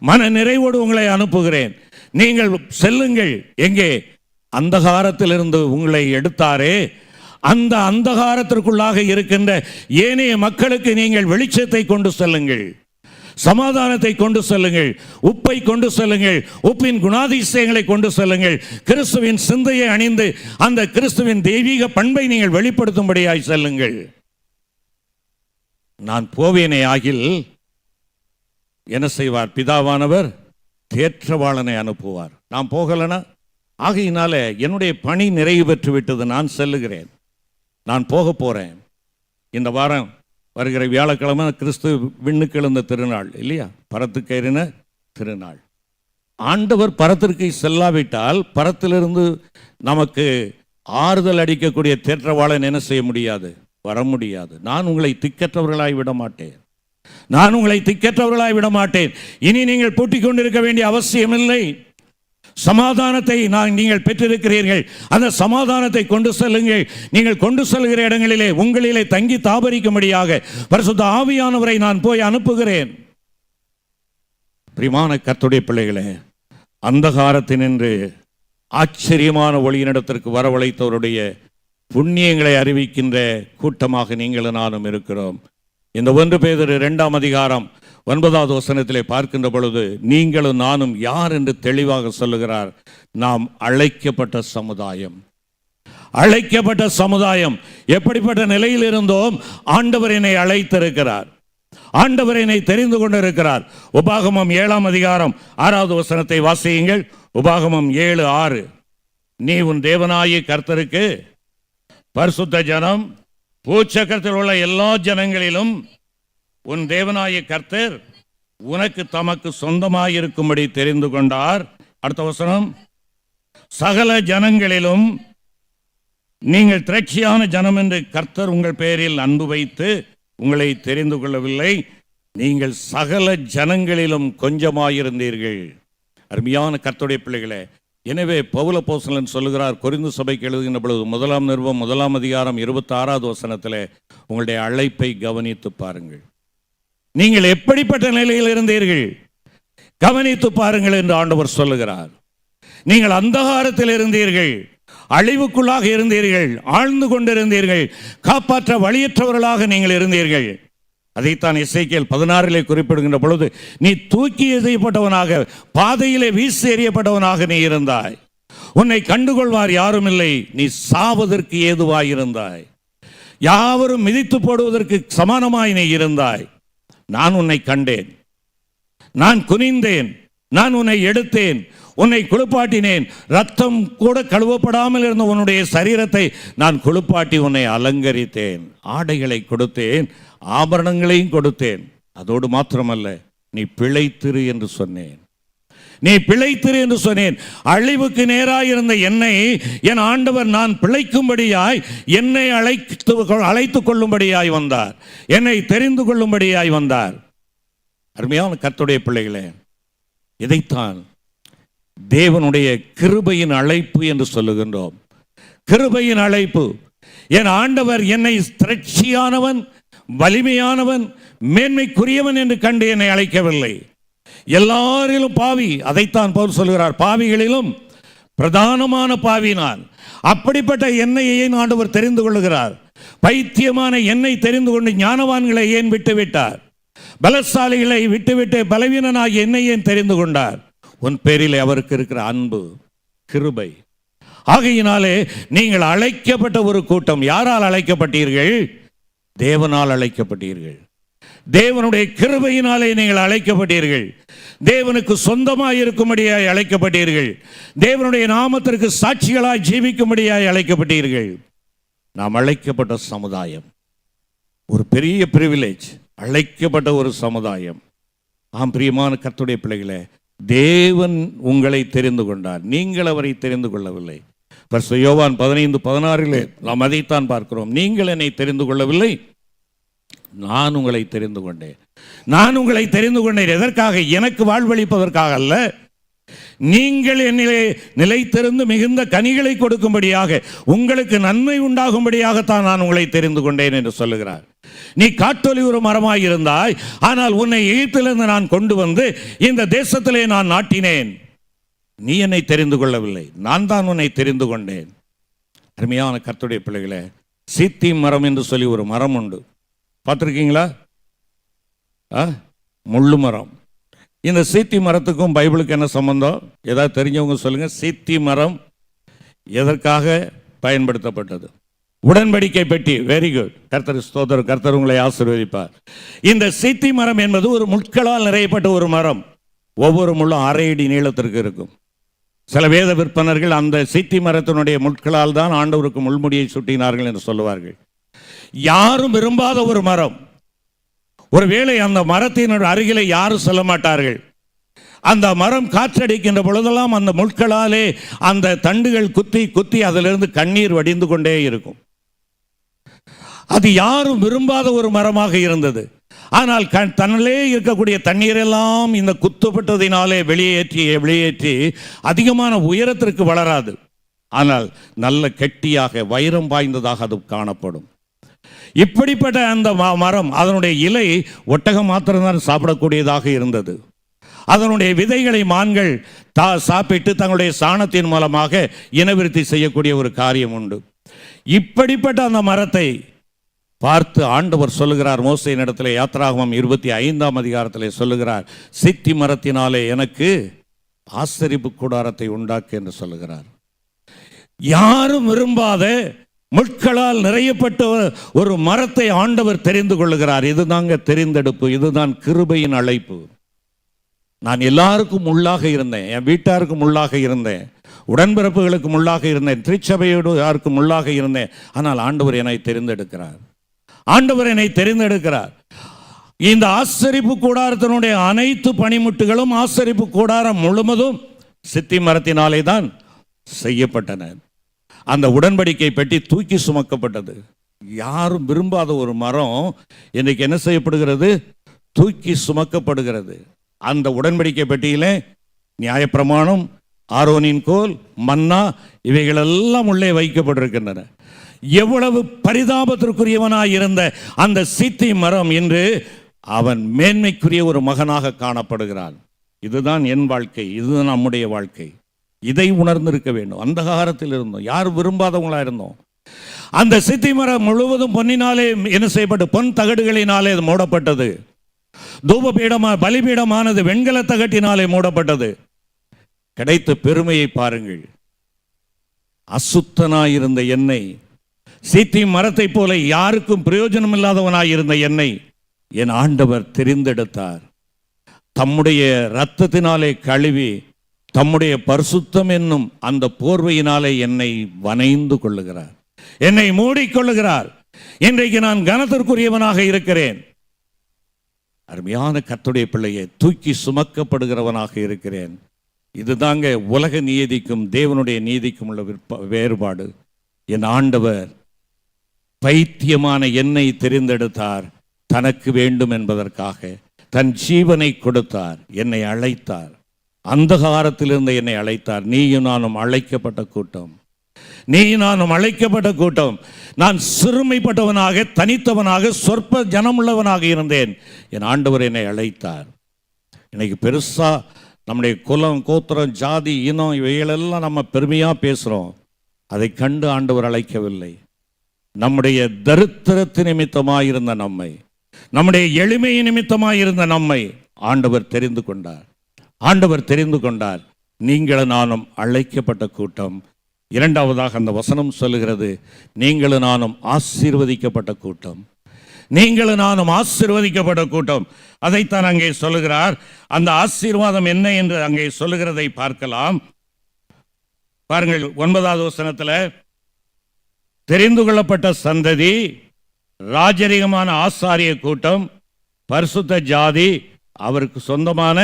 மன நிறைவோடு உங்களை அனுப்புகிறேன். நீங்கள் செல்லுங்கள். எங்கே? அந்தகாரத்திலிருந்து உங்களை எடுத்தாரே, அந்த அந்தகாரத்திற்குள்ளாக இருக்கின்ற ஏனைய மக்களுக்கு நீங்கள் வெளிச்சத்தை கொண்டு செல்லுங்கள், சமாதானத்தை கொண்டு செல்லுங்கள், உப்பை கொண்டு செல்லுங்கள், உப்பின் குணாதிசயங்களை கொண்டு செல்லுங்கள், கிறிஸ்துவின் சிந்தையை அணிந்து அந்த கிறிஸ்துவின் தெய்வீக பண்பை நீங்கள் வெளிப்படுத்தும்படியாய் செல்லுங்கள். நான் போவேனே ஆகில் என்ன செய்வார்? பிதாவானவர் தேற்றவாளனை அனுப்புவார். நான் போகலனா? ஆகையினால என்னுடைய பணி நிறைவு பெற்று விட்டது, நான் செல்லுகிறேன், நான் போக போறேன். இந்த வாரம் வருகிற வியாழக்கிழமை கிறிஸ்து விண்ணுக்கு எழுந்த திருநாள் இல்லையா? பரத்துக்கேறின திருநாள். ஆண்டவர் பரத்திற்கு செல்லாவிட்டால் பரத்திலிருந்து நமக்கு ஆறுதல் அளிக்கக்கூடிய தேற்றவாளன் என்ன செய்ய முடியாது? வர முடியாது. நான் உங்களை திக்கற்றவர்களாய் விட மாட்டேன், நான் உங்களை திக்கற்றவர்களாய் விட மாட்டேன். இனி நீங்கள் பூட்டிக் கொண்டிருக்க வேண்டிய அவசியம் இல்லை. சமாதானத்தை நீங்கள் பெற்றிருக்கிறீர்கள். அந்த சமாதானத்தை கொண்டு செல்லுங்கள். நீங்கள் கொண்டு செல்கிற இடங்களிலே உங்களிலே தங்கி தாபரிக்கும்படியாக பரிசுத்த ஆவியானவரை நான் போய் அனுப்புகிறேன். பிரியமான கர்த்தருடைய பிள்ளைகளே, அந்தகாரத்தினின்று ஆச்சரியமான ஒளியினிடத்திற்கு வரவழைத்தவருடைய புண்ணியங்களை அறிவிக்கின்ற கூட்டமாக நீங்களும் நானும் இருக்கிறோம். இந்த 1 பேதுரு 2ஆம் அதிகாரம் 9வது வசனத்திலே பார்க்கின்ற பொழுது நீங்களும் நானும் யார் என்று தெளிவாக சொல்லுகிறார். நாம் அழைக்கப்பட்ட சமுதாயம். அழைக்கப்பட்ட சமுதாயம். எப்படிப்பட்ட நிலையில் இருந்தோம்? ஆண்டவர் என்னை அழைத்திருக்கிறார். ஆண்டவர் என்னை தெரிந்து கொண்டிருக்கிறார். உபாகமம் 7ஆம் அதிகாரம் 6வது வசனத்தை வாசியுங்கள். உபாகமம் 7:6. நீ உன் தேவனாகிய கர்த்தருக்கு பரிசுத்த ஜனம், பூச்சக்கரத்தில் உள்ள எல்லா ஜனங்களிலும் உன் தேவனாகிய கர்த்தர் உனக்கு தமக்கு சொந்தமாயிருக்கும்படி தெரிந்து கொண்டார். அடுத்த வசனம், சகல ஜனங்களிலும் நீங்கள் திரட்சியான ஜனம் என்று கர்த்தர் உங்கள் பேரில் அன்பு வைத்து உங்களை தெரிந்து கொள்ளவில்லை. நீங்கள் சகல ஜனங்களிலும் கொஞ்சமாயிருந்தீர்கள். அருமையான கர்த்தருடைய பிள்ளைகளே, எனவே பவுல் அப்போஸ்தலன் சொல்லுகிறார் கொரிந்து சபைக்கு எழுதுகின்ற பொழுது 1ஆம் நிருபம் 1ஆம் அதிகாரம் 26வது வசனத்தில் உங்களுடைய அழைப்பை கவனித்து பாருங்கள். நீங்கள் எப்படிப்பட்ட நிலையில் இருந்தீர்கள் கவனித்து பாருங்கள் என்று ஆண்டவர் சொல்லுகிறார். நீங்கள் அந்தகாரத்தில் இருந்தீர்கள், அழிவுக்குள்ளாக இருந்தீர்கள், ஆழ்ந்து கொண்டிருந்தீர்கள், காப்பாற்ற வழியற்றவர்களாக நீங்கள் இருந்தீர்கள். அதைத்தான் எசேக்கியேல் 16 குறிப்பிடுகின்ற பொழுது நீ தூக்கி எறியப்பட்டவனாக, பாதையிலே வீசி எறியப்பட்டவனாக நீ இருந்தாய். உன்னை கண்டுகொள்வார் யாரும் இல்லை. நீ சாவதற்கு ஏதுவாயிருந்தாய். யாவரும் மிதித்து போடுவதற்கு சமானமாய் நீ இருந்தாய். நான் உன்னை கண்டேன், நான் குனிந்தேன், நான் உன்னை எடுத்தேன், உன்னை குளிப்பாட்டினேன். ரத்தம் கூட கழுவப்படாமல் இருந்த உன்னுடைய சரீரத்தை நான் குளிப்பாட்டி உன்னை அலங்கரித்தேன். ஆடைகளை கொடுத்தேன், ஆபரணங்களையும் கொடுத்தேன். அதோடு மாத்திரமல்ல, நீ பிழைத்திரு என்று சொன்னேன். நீ பிழைத்திரு என்று சொன்னேன். அழிவுக்கு நேராயிருந்த என்னை என் ஆண்டவர் நான் பிழைக்கும்படியாய் என்னை அழைத்து கொள்ளும்படியாய் வந்தார். என்னை தெரிந்து கொள்ளும்படியாய் வந்தார். அருமையான கர்த்தருடைய பிள்ளைகளே, இதைத்தான் தேவனுடைய கிருபையின் அழைப்பு என்று சொல்லுகின்றோம். கிருபையின் அழைப்பு. என் ஆண்டவர் என்னை திரட்சியானவன், வலிமையானவன், மேன்மைக்குரியவன் என்று கண்டு என்னை அழைக்கவில்லை. எல்லாரிலும் பாவி. அதைத்தான் பவுல் சொல்கிறார், பாவிகளிலும் பிரதானமான பாவி நான். அப்படிப்பட்ட என்னை ஏன் ஆண்டவர் தெரிந்து கொள்ளுகிறார்? பைத்தியமான என்னை தெரிந்து கொண்டு ஞானவான்களை ஏன் விட்டுவிட்டார்? பலசாலிகளை விட்டுவிட்டு பலவீனனாகி என்னை ஏன் தெரிந்து கொண்டார்? உன் பேரிலே அவருக்கு இருக்கிற அன்பு, கிருபை. ஆகையினாலே நீங்கள் அழைக்கப்பட்ட ஒரு கூட்டம். யாரால் அழைக்கப்பட்டீர்கள்? தேவனால் அழைக்கப்பட்டீர்கள். தேவனுடைய கிருபையினாலே நீங்கள் அழைக்கப்பட்டீர்கள். தேவனுக்கு சொந்தமாய் இருக்கும்படியாய் அழைக்கப்பட்டீர்கள். தேவனுடைய நாமத்திற்கு சாட்சிகளாய் ஜீவிக்கும்படியாய் அழைக்கப்பட்டீர்கள். நாம் அழைக்கப்பட்ட சமுதாயம் ஒரு பெரிய பிரிவிலேஜ். அழைக்கப்பட்ட ஒரு சமுதாயம். ஆம் பிரியமான கர்த்தருடைய பிள்ளைகளே, தேவன் உங்களை தெரிந்து கொண்டார், நீங்கள் அவரை தெரிந்து கொள்ளவில்லை. யோவான் 15:16 நாம் அதைத்தான் பார்க்கிறோம். நீங்கள் என்னை தெரிந்து கொள்ளவில்லை, நான் உங்களை தெரிந்து கொண்டேன். நான் உங்களை தெரிந்து கொண்டேன். எதற்காக? எனக்கு வாழ்வளிப்பதற்காக அல்ல, நீங்கள் என்னிலே நிலைத்திருந்து மிகுந்த கனிகளை கொடுக்கும்படியாக, உங்களுக்கு நன்மை உண்டாகும்படியாகத்தான் நான் உங்களை தெரிந்து கொண்டேன் என்று சொல்லுகிறார். நீ காட்டொலி ஒரு மரமாய் இருந்தாய், ஆனால் உன்னை எகிப்திலிருந்து நான் கொண்டு வந்து இந்த தேசத்திலே நான் நாட்டினேன். நீ என்னை தெரிந்து கொள்ளவில்லை, நான் தான் உன்னை தெரிந்து கொண்டேன். அருமையான கர்த்தருடைய பிள்ளைகளே, சீத்தி மரம் என்று சொல்லி ஒரு மரம் உண்டு. பார்த்துருக்கீங்களா? முள்ளு மரம். இந்த சீத்தி மரத்துக்கும் பைபிளுக்கு என்ன சம்பந்தம்? ஏதாவது தெரிஞ்சவங்க சொல்லுங்க. சீத்தி மரம் எதற்காக பயன்படுத்தப்பட்டது? உடன்படிக்கை பெட்டி. Very good. கர்த்தர் ஸ்தோத்திரம். கர்த்தர் உங்களை ஆசீர்வதிப்பார். இந்த சீத்தி மரம் என்பது ஒரு முட்களால் நிறையப்பட்ட ஒரு மரம். ஒவ்வொரு முள்ளும் 1/2 அடி நீளத்திற்கு இருக்கும். சில வேத விற்பனர்கள் அந்த சீத்தி மரத்தினுடைய முட்களால் தான் ஆண்டவருக்கு முள்முடியை சுட்டினார்கள் என்று சொல்லுவார்கள். யாரும் விரும்பாத ஒரு மரம். ஒருவேளை அந்த மரத்தினுடைய அருகிலே யாரும் செல்ல மாட்டார்கள். அந்த மரம் காற்றடிக்கின்ற பொழுதெல்லாம் அந்த முட்களாலே அந்த தண்டுகள் குத்தி குத்தி அதிலிருந்து கண்ணீர் வடிந்து கொண்டே இருக்கும். அது யாரும் விரும்பாத ஒரு மரமாக இருந்தது. ஆனால் தன்னிலே இருக்கக்கூடிய தண்ணீரெல்லாம் இந்த குத்துப்பட்டதினாலே வெளியேற்றி அதிகமான உயரத்திற்கு வளராது. ஆனால் நல்ல கெட்டியாக வைரம் பாய்ந்ததாக அது காணப்படும். இப்படிப்பட்ட அந்த மரம், அதனுடைய இலை ஒட்டகம் மாத்திரம்தான் சாப்பிடக்கூடியதாக இருந்தது. அதனுடைய விதைகளை மான்கள் சாப்பிட்டு தங்களுடைய சாணத்தின் மூலமாக இனவிருத்தி செய்யக்கூடிய ஒரு காரியம் உண்டு. இப்படிப்பட்ட அந்த மரத்தை பார்த்து ஆண்டவர் சொல்லுகிறார் மோசேயின் இடத்துல, யாத்ராகமம் 25ஆம் அதிகாரத்திலே சொல்லுகிறார், சித்தி மரத்தினாலே எனக்கு ஆசரிப்பு கூடாரத்தை உண்டாக்கு என்று சொல்லுகிறார். யாரும் விரும்பாத முட்களால் நிறையப்பட்ட ஒரு மரத்தை ஆண்டவர் தெரிந்து கொள்ளுகிறார். இதுதாங்க தெரிந்தெடுப்பு, இதுதான் கிருபையின் அழைப்பு. நான் எல்லாருக்கும் உள்ளாக இருந்தேன், என் வீட்டாருக்கும் உள்ளாக இருந்தேன், உடன்பிறப்புகளுக்கு உள்ளாக இருந்தேன், திருச்சபையோடு யாருக்கும் உள்ளாக இருந்தேன். ஆனால் ஆண்டவர் என்னை தெரிந்தெடுக்கிறார். ஆண்டவர் என்னை தெரிந்தெடுக்கிறார். இந்த ஆசரிப்பு கூடாரத்தினுடைய அனைத்து பணிமுட்டுகளும் ஆசரிப்பு கூடாரம் முழுவதும் சித்தி மரத்தினாலே தான் செய்யப்பட்டன. அந்த உடன்படிக்கை பெட்டி தூக்கி சுமக்கப்பட்டது. யாரும் விரும்பாத ஒரு மரம் இன்னைக்கு என்ன செய்யப்படுகிறது? தூக்கி சுமக்கப்படுகிறது. அந்த உடன்படிக்கை பெட்டியிலே நியாயப்பிரமாணம், ஆரோனின் கோல், மன்னா இவைகளெல்லாம் உள்ளே வைக்கப்பட்டிருக்கின்றன. எவ்வளவு பரிதாபத்திற்குரியவனாய் இருந்த அந்த சித்தி மரம் இன்று அவன் மேன்மைக்குரிய ஒரு மகனாக காணப்படுகிறான். இதுதான் என் வாழ்க்கை, இதுதான் நம்முடைய வாழ்க்கை. இதை உணர்ந்திருக்க வேண்டும். அந்த காலத்தில் இருந்தோம், யார் விரும்பாதவங்களா இருந்தோம். அந்த சித்தி மரம் முழுவதும் பொன்னினாலே என்ன செய்யப்பட்டு, பொன் தகடுகளினாலே அது மூடப்பட்டது. பலிபீடமானது வெண்கல தகட்டினாலே மூடப்பட்டது. கிடைத்த பெருமையை பாருங்கள். அசுத்தனாயிருந்த என்னை, சீத்தி மரத்தை போல யாருக்கும் பிரயோஜனம் இல்லாதவனாயிருந்த என்னை என் ஆண்டவர் தெரிந்தெடுத்தார். தம்முடைய இரத்தத்தினாலே கழுவி தம்முடைய பரிசுத்தம் என்னும் அந்த போர்வையினாலே என்னை வனைந்து கொள்ளுகிறார், என்னை மூடிக்கொள்ளுகிறார். இன்றைக்கு நான் கனத்திற்குரியவனாக இருக்கிறேன். அருமையான கர்த்தருடைய பிள்ளையை, தூக்கி சுமக்கப்படுகிறவனாக இருக்கிறேன். இதுதாங்க உலக நீதிக்கும் தேவனுடைய நீதிக்கும் உள்ள வேறுபாடு. என் ஆண்டவர் பைத்தியமான என்னை தெரிந்தெடுத்தார். தனக்கு வேண்டும் என்பதற்காக தன் ஜீவனை கொடுத்தார், என்னை அழைத்தார். அந்த காலத்திலிருந்து என்னை அழைத்தார். நீயும் நானும் அழைக்கப்பட்ட கூட்டம், நீ நானும் அழைக்கப்பட்ட கூட்டம். நான் சிறுமைப்பட்டவனாக, தனித்தவனாக, சொற்ப ஜனமுள்ளவனாக இருந்தேன். என் ஆண்டவர் என்னை அழைத்தார். இன்னைக்கு பெருசா நம்முடைய குலம், கோத்திரம், ஜாதி, இனம் இவைகளெல்லாம் நம்ம பெருமையாக பேசுகிறோம். அதை கண்டு ஆண்டவர் அழைக்கவில்லை. நம்முடைய தரித்திரத்து நிமித்தமாயிருந்த நம்மை, நம்முடைய எளிமை நிமித்தமாயிருந்த நம்மை ஆண்டவர் தெரிந்து கொண்டார். ஆண்டவர் தெரிந்து கொண்டார். நீங்களும் நானும் அழைக்கப்பட்ட கூட்டம். இரண்டாவதாக அந்த வசனம் சொல்லுகிறது, நீங்களும் நானும் ஆசீர்வதிக்கப்பட்ட கூட்டம். நீங்களும் நானும் ஆசீர்வதிக்கப்பட்ட கூட்டம். அதைத்தான் அங்கே சொல்லுகிறார். அந்த ஆசீர்வாதம் என்ன என்று அங்கே சொல்லுகிறதை பார்க்கலாம். பாருங்கள், 9வது வசனத்தில், தெரிந்து கொள்ளப்பட்ட சந்ததி, ராஜரிகமான ஆசாரிய கூட்டம், பரிசுத்த ஜாதி, அவருக்கு சொந்தமான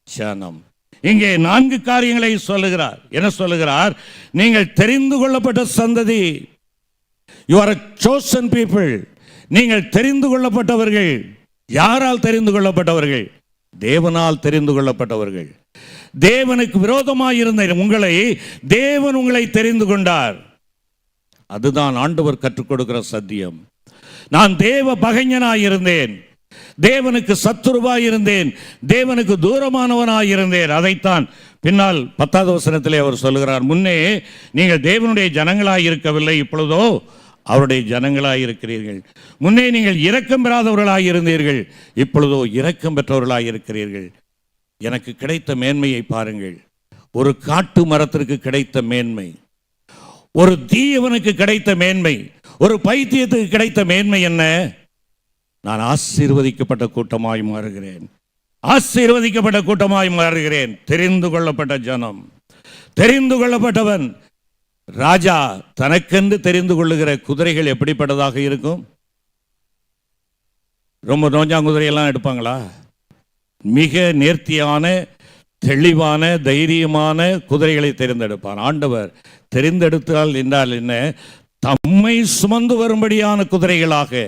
ஜனம். இங்கே 4 காரியங்களை சொல்லுகிறார். என்ன சொல்லுகிறார்? நீங்கள் தெரிந்து கொள்ளப்பட்ட சந்ததி, you are a chosen people. நீங்கள் தெரிந்து கொள்ளப்பட்டவர்கள். யாரால் தெரிந்து கொள்ளப்பட்டவர்கள்? தேவனால் தெரிந்து கொள்ளப்பட்டவர்கள். தேவனுக்கு விரோதமாயிருந்த உங்களை தேவன் உங்களை தெரிந்து கொண்டார். அதுதான் ஆண்டவர் கற்றுக் கொடுக்கிற சத்தியம். நான் தேவ பகைஞனாயிருந்தேன், தேவனுக்கு சத்துருவாயிருந்தேன், தேவனுக்கு தூரமானவனாயிருந்தேன். அதைத்தான் பின்னால் 10வது வசனத்திலே அவர் சொல்லுகிறார். முன்னே நீங்கள் தேவனுடைய ஜனங்களாய் இருக்கவில்லை, இப்பொழுதோ அவருடைய ஜனங்களாய் இருக்கிறீர்கள். முன்னே நீங்கள் இரக்கம் பெறாதவர்களாய் இருந்தீர்கள், இப்பொழுதோ இரக்கம் பெற்றவர்களாய் இருக்கிறீர்கள். எனக்கு கிடைத்த மேன்மையை பாருங்கள். ஒரு காட்டு மரத்திற்கு கிடைத்த மேன்மை, ஒரு தீயவனுக்கு கிடைத்த மேன்மை, ஒரு பைத்தியத்துக்கு கிடைத்த மேன்மை என்ன? நான் ஆசீர்வதிக்கப்பட்ட கூட்டமாய் மாறுகிறேன். ஆசீர்வதிக்கப்பட்ட கூட்டமாய் மாறுகிறேன். தெரிந்து கொள்ளப்பட்ட ஜனம், தெரிந்து கொள்ளப்பட்டவன். ராஜா தனக்கென்று தெரிந்து கொள்ளுகிற குதிரைகள் எப்படிப்பட்டதாக இருக்கும்? ரொம்ப நோஞ்சாங்குதிரையெல்லாம் எடுப்பாங்களா? மிக நேர்த்தியான, தெளிவான, தைரியமான குதிரைகளை தேர்ந்தெடுப்பான். ஆண்டவர் தெரிந்தெடுத்தால் என்றால் என்ன? தம்மை சுமந்து வரும்படியான குதிரைகளாக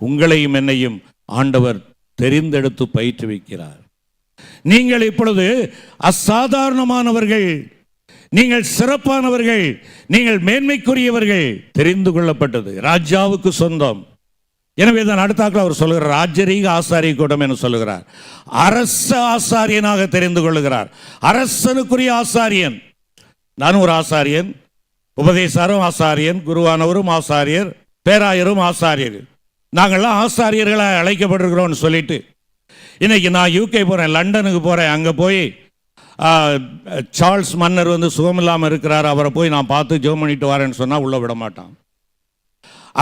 உங்களையும் என்னையும் ஆண்டவர் தெரிந்தெடுத்து பயிற்றுவிக்கிறார். நீங்கள் இப்பொழுது அசாதாரணமானவர்கள், நீங்கள் சிறப்பானவர்கள், நீங்கள் மேன்மைக்குரியவர்கள், தெரிந்து கொள்ளப்பட்டது, ராஜாவுக்கு சொந்தம். எனவே தான் அடுத்தாக்கில் அவர் சொல்லுகிறார், ராஜரீக ஆசாரிய கூட்டம் என்று சொல்லுகிறார். அரச ஆசாரியனாக தெரிந்து கொள்ளுகிறார். அரசனுக்குரிய ஆசாரியன். நானும் ஒரு ஆசாரியன், உபதேசாரும் ஆசாரியன், குருவானவரும் ஆசாரியர், பேராயரும் ஆசாரியர். நாங்கள்லாம் ஆசாரியர்களாக அழைக்கப்பட்டிருக்கிறோம்னு சொல்லிட்டு இன்னைக்கு நான் யூகே போகிறேன், லண்டனுக்கு போகிறேன். அங்கே போய் சார்ல்ஸ் மன்னர் சுகமில்லாமல் இருக்கிறார், அவரை போய் நான் பார்த்து ஜெபம் பண்ணிட்டு வரேன்னு சொன்னால் உள்ள விட மாட்டான்.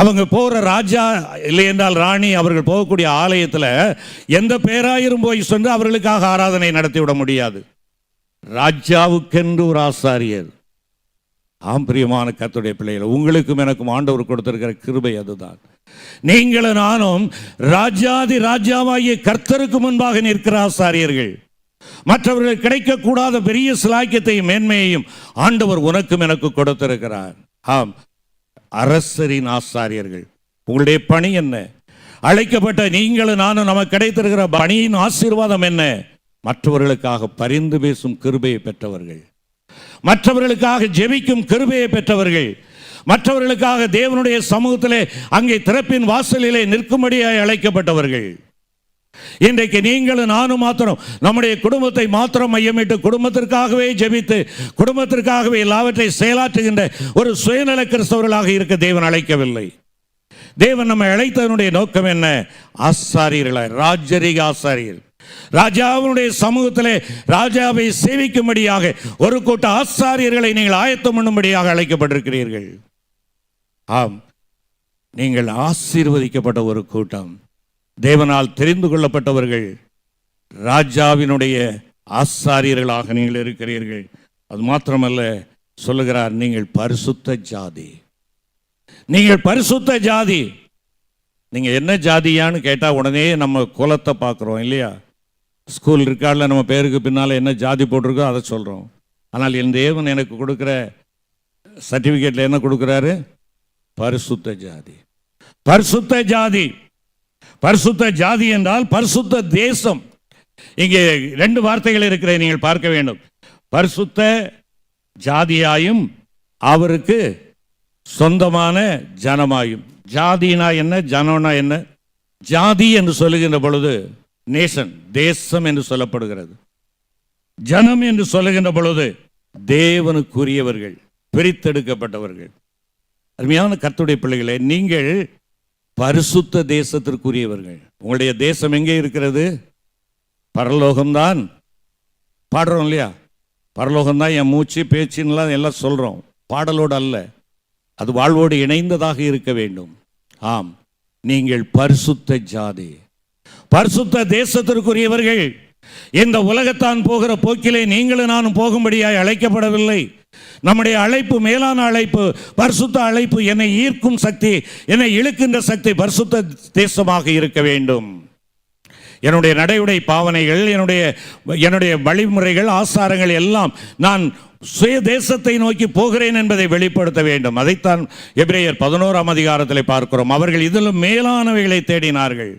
அவங்க போகிற ராஜா இல்லை என்றால் ராணி அவர்கள் போகக்கூடிய ஆலயத்தில் எந்த பேராயரும் போய் சென்று அவர்களுக்காக ஆராதனை நடத்தி விட முடியாது. ராஜாவுக்கென்று ஒரு ஆசாரியர். ஆம் பிரியமான கர்த்தருடைய பிள்ளைகள், உங்களுக்கும் எனக்கும் ஆண்டவர் கொடுத்திருக்கிற கிருபை அதுதான். நீங்களும் நானும் ராஜாதி ராஜாவாகிய கர்த்தருக்கு முன்பாக நிற்கிற ஆசாரியர்கள். மற்றவர்கள் கிடைக்கக்கூடாத பெரிய சிலாக்கியத்தையும் மேன்மையையும் ஆண்டவர் உனக்கும் எனக்கு கொடுத்திருக்கிறார். ஆம், அரசரின் ஆசாரியர்கள். உங்களுடைய பணி என்ன? அழைக்கப்பட்ட நீங்களும் நானும் நமக்கு கிடைத்திருக்கிற பணியின் ஆசீர்வாதம் என்ன? மற்றவர்களுக்காக பரிந்து பேசும் கிருபையை பெற்றவர்கள், மற்றவர்களுக்காக ஜெபிக்கும் கிருபையை பெற்றவர்கள், மற்றவர்களுக்காக தேவனுடைய சமூகத்திலே அங்கே திறப்பின் வாசலிலே நிற்கும்படியாய் அழைக்கப்பட்டவர்கள். இன்றைக்கு நீங்களும் நானும் மாத்திரம் நம்முடைய குடும்பத்தை மாத்திரம் மையமிட்டு குடும்பத்திற்காகவே ஜெபித்து குடும்பத்திற்காகவே எல்லாவற்றை செயலாற்றுகின்ற ஒரு சுயநல கிறிஸ்தவர்களாக இருக்க தேவன் அழைக்கவில்லை. தேவன் நம்மை அழைத்ததனுடைய நோக்கம் என்ன? ஆசாரியர்களாய், ராஜரீக ஆசாரியர். ராஜாவுடைய சமூகத்திலே ராஜாவை சேவிக்கும்படியாக ஒரு கூட்ட ஆசாரியர்களை நீங்கள் ஆயத்தம் பண்ணும்படியாக அழைக்கப்பட்டிருக்கிறீர்கள். ஆம், நீங்கள் ஆசீர்வதிக்கப்பட்ட ஒரு கூட்டம், தேவனால் தெரிந்து கொள்ளப்பட்டவர்கள், ராஜாவினுடைய ஆசாரியர்களாக நீங்கள் இருக்கிறீர்கள். அது மாத்திரமல்ல, சொல்லுகிறார், நீங்கள் பரிசுத்த ஜாதி. நீங்கள் பரிசுத்த ஜாதி. நீங்கள் என்ன ஜாதியான்னு கேட்டால் உடனே நம்ம குலத்தை பார்க்குறோம் இல்லையா? ஸ்கூல் இருக்கால நம்ம பேருக்கு பின்னால் என்ன ஜாதி போட்டிருக்கோ அதை சொல்கிறோம். ஆனால் என் தேவன் எனக்கு கொடுக்குற சர்டிஃபிகேட்டில் என்ன கொடுக்குறாரு? பரிசுத்த ஜாதி. பரிசுத்த ஜாதி. பரிசுத்த ஜாதி என்றால் பரிசுத்த தேசம். இங்கே 2 வார்த்தைகள் இருக்கிறதை நீங்கள் பார்க்க வேண்டும். பரிசுத்த ஜாதியாயும் அவருக்கு சொந்தமான ஜனமாயும். ஜாதினா என்ன, ஜனம்னா என்ன? ஜாதி என்று சொல்லுகின்ற பொழுது நேஷன், தேசம் என்று சொல்லப்படுகிறது. ஜனம் என்று சொல்லுகின்ற பொழுது தேவனுக்குரியவர்கள், பிரித்தெடுக்கப்பட்டவர்கள். அருமையான கர்த்தருடைய பிள்ளைகளே, நீங்கள் பரிசுத்த தேசத்திற்குரியவர்கள். உங்களுடைய தேசம் எங்கே இருக்கிறது? பரலோகம்தான். பாடுறோம் இல்லையா? பரலோகம்தான் என் மூச்சு பேச்சுன்னெலாம் எல்லாம் சொல்கிறோம், பாடலோடு அல்ல. அது வாழ்வோடு இணைந்ததாக இருக்க வேண்டும். ஆம், நீங்கள் பரிசுத்த ஜாதி, பரிசுத்த தேசத்திற்குரியவர்கள். இந்த உலகத்தான் போகிற போக்கிலே நீங்களும் நானும் போகும்படியாய் அழைக்கப்படவில்லை. நம்முடைய அழைப்பு மேலான அழைப்பு, பரிசுத்த அழைப்பு. என்னை ஈர்க்கும் சக்தி, என்னை இழுக்கின்ற சக்தி பரிசுத்த தேசமாக இருக்க வேண்டும். என்னுடைய நடையுடை பாவனைகள், என்னுடைய வழிமுறைகள், ஆசாரங்கள் எல்லாம் நான் சுய தேசத்தை நோக்கி போகிறேன் என்பதை வெளிப்படுத்த வேண்டும். அதைத்தான் எபிரேயர் 11ஆம் அதிகாரத்தில் பார்க்கிறோம். அவர்கள் இதிலும் மேலானவைகளை தேடினார்கள்,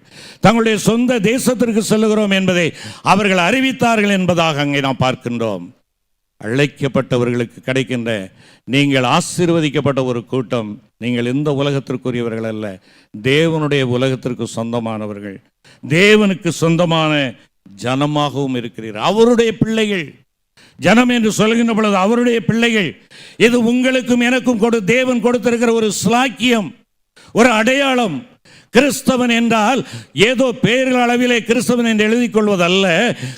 தங்களுடைய சொந்த தேசத்திற்கு செல்லுகிறோம் என்பதை அவர்கள் அறிவித்தார்கள் என்பதாக அங்கே நாம் பார்க்கின்றோம். அழைக்கப்பட்டவர்களுக்கு கிடைக்கின்ற, நீங்கள் ஆசீர்வதிக்கப்பட்ட ஒரு கூட்டம். நீங்கள் இந்த உலகத்திற்குரியவர்கள் அல்ல, தேவனுடைய உலகத்திற்கு சொந்தமானவர்கள், தேவனுக்கு சொந்தமான ஜனமாகவும் இருக்கிறீர்கள். அவருடைய பிள்ளைகள். ஜனம் என்று சொல்கின்ற பொழுது அவருடைய பிள்ளைகள். இது உங்களுக்கும் எனக்கும் தேவன் கொடுத்திருக்கிற ஒரு ஸ்லாக்கியம், ஒரு அடையாளம். கிறிஸ்தவன் என்றால் ஏதோ பேரில் அளவிலே கிறிஸ்தவன் என்று எழுதிக் கொள்வதல்ல.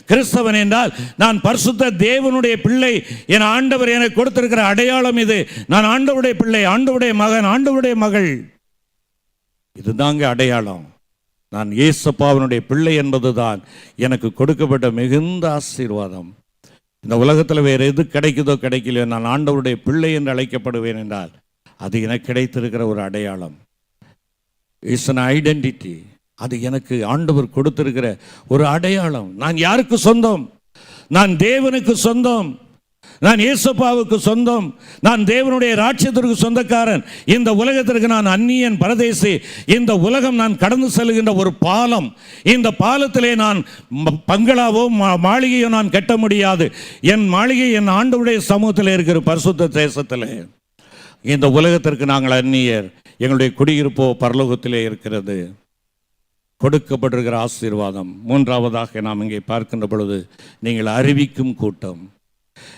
கிறிஸ்தவன் என்றால் நான் பரிசுத்த தேவனுடைய பிள்ளை, என் ஆண்டவர் எனக்கு கொடுத்திருக்கிற அடையாளம் இது. நான் ஆண்டவருடைய பிள்ளை, ஆண்டவருடைய மகன், ஆண்டவருடைய மகள். இதுதாங்க அடையாளம். நான் இயேசுப்பாவினுடைய பிள்ளை என்பதுதான் எனக்கு கொடுக்கப்பட்ட மிகுந்த ஆசீர்வாதம். இந்த உலகத்தில் வேறு எது கிடைக்குதோ கிடைக்கலையோ, நான் ஆண்டவருடைய பிள்ளை என்று அழைக்கப்படுவேன் என்றால் அது எனக்கு கிடைத்திருக்கிற ஒரு அடையாளம். It's an identity. அது எனக்கு ஆண்டவர் கொடுத்திருக்கிற ஒரு அடையாளம். நான் யாருக்கு சொந்தம்? நான் தேவனுக்கு சொந்தம். நான் இயேசுப்பாவுக்கு சொந்தம், நான் தேவனுடைய ராஜ்யத்திற்கு சொந்தக்காரன், இந்த உலகத்திற்கு நான் அந்நியன், பரதேசி. இந்த உலகம் நான் கடந்து செல்கின்ற ஒரு பாலம். இந்த பாலத்திலே நான் பங்களாவோ மாளிகையோ நான் கட்ட முடியாது. என் மாளிகை என் ஆண்டவருடைய சமூகத்தில் இருக்கிற பரிசுத்த தேசத்திலே. இந்த உலகத்திற்கு நாங்கள் அந்நியர், எங்களுடைய குடியிருப்போ பரலோகத்திலே இருக்கிறது. கொடுக்கப்பட்டிருக்கிற ஆசீர்வாதம். மூன்றாவதாக நாம் இங்கே பார்க்கின்ற பொழுது, நீங்கள் அறிவிக்கும் கூட்டம்,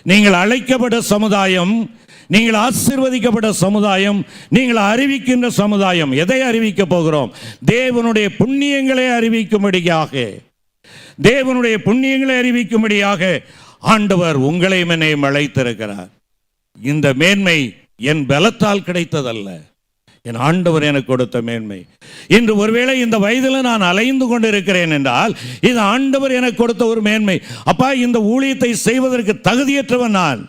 நீங்கள் அழைக்கப்பட்ட சமுதாயம், நீங்கள் ஆசீர்வதிக்கப்பட்ட சமுதாயம், நீங்கள் அறிவிக்கின்ற சமுதாயம். எதை அறிவிக்க போகிறோம்? தேவனுடைய புண்ணியங்களை அறிவிக்கும்படியாக, தேவனுடைய புண்ணியங்களை அறிவிக்கும்படியாக ஆண்டவர் உங்களையும் என்னையும் அழைத்திருக்கிறார். இந்த மேன்மை என் பலத்தால் கிடைத்ததல்ல, என் ஆண்டவர் எனக்கு கொடுத்த மேன்மை. இன்று ஒருவேளை இந்த வயதில் நான் அலைந்து கொண்டிருக்கிறேன் என்றால் இது ஆண்டவர் எனக்கு கொடுத்த ஒரு மேன்மை. அப்பா, இந்த ஊழியத்தை செய்வதற்கு தகுதியற்றவன் நான்,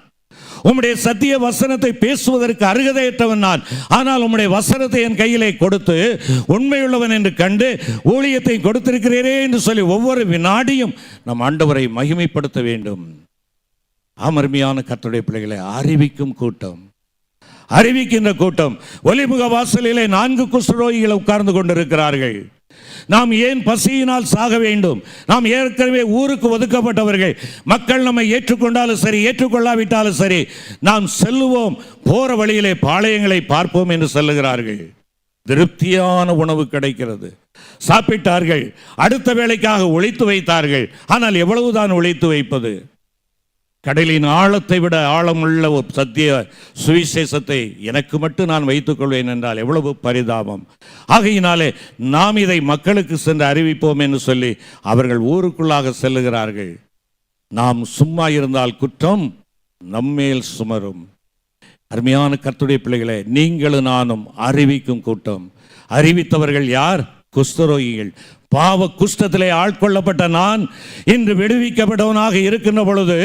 உம்முடைய சத்திய வசனத்தை பேசுவதற்கு அருகதையற்றவன் நான். ஆனால் உம்முடைய வசனத்தை என் கையிலே கொடுத்து உண்மையுள்ளவன் என்று கண்டு ஊழியத்தை கொடுத்திருக்கிறீரே என்று சொல்லி ஒவ்வொரு வினாடியும் நம் ஆண்டவரை மகிமைப்படுத்த வேண்டும். அருமையான கர்த்தருடைய பிள்ளைகளை, அறிவிக்கும் கூட்டம், அறிவிக்கின்ற கூட்டம். ஒலிமுக வாசலிலே 4 குஷ்டரோகிகள் உட்கார்ந்து கொண்டிருக்கிறார்கள். நாம் ஏன் பசியினால் சாக வேண்டும்? நாம் ஏற்கனவே ஊருக்கு ஒதுக்கப்பட்டவர்கள். மக்கள் நம்மை ஏற்றுக்கொண்டாலும் சரி, ஏற்றுக்கொள்ளாவிட்டாலும் சரி, நாம் செல்லுவோம், போற வழியிலே பாளையங்களை பார்ப்போம் என்று சொல்லுகிறார்கள். திருப்தியான உணவு கிடைக்கிறது, சாப்பிட்டார்கள். அடுத்த வேளைக்காக ஒளித்து வைத்தார்கள். ஆனால் எவ்வளவுதான் ஒளித்து வைப்பது? கடலின் ஆழத்தை விட ஆழமுள்ள ஒரு சத்திய சுவிசேஷத்தை எனக்கு மட்டும் நான் வைத்துக் கொள்வேன் என்றால் எவ்வளவு பரிதாபம். ஆகையினாலே நாம் இதை மக்களுக்கு சென்று அறிவிப்போம் என்று சொல்லி அவர்கள் ஊருக்குள்ளாக செல்லுகிறார்கள். நாம் சும்மா இருந்தால் குற்றம் நம்மேல் சுமரும். அருமையான கர்த்தருடைய பிள்ளைகளே, நீங்களும் நானும் அறிவிக்கும் கூட்டம். அறிவித்தவர்கள் யார்? குஷ்டரோகிகள். பாவ குஷ்டத்திலே ஆட்கொள்ளப்பட்ட நான் இன்று விடுவிக்கப்பட்டவனாக இருக்கின்ற பொழுது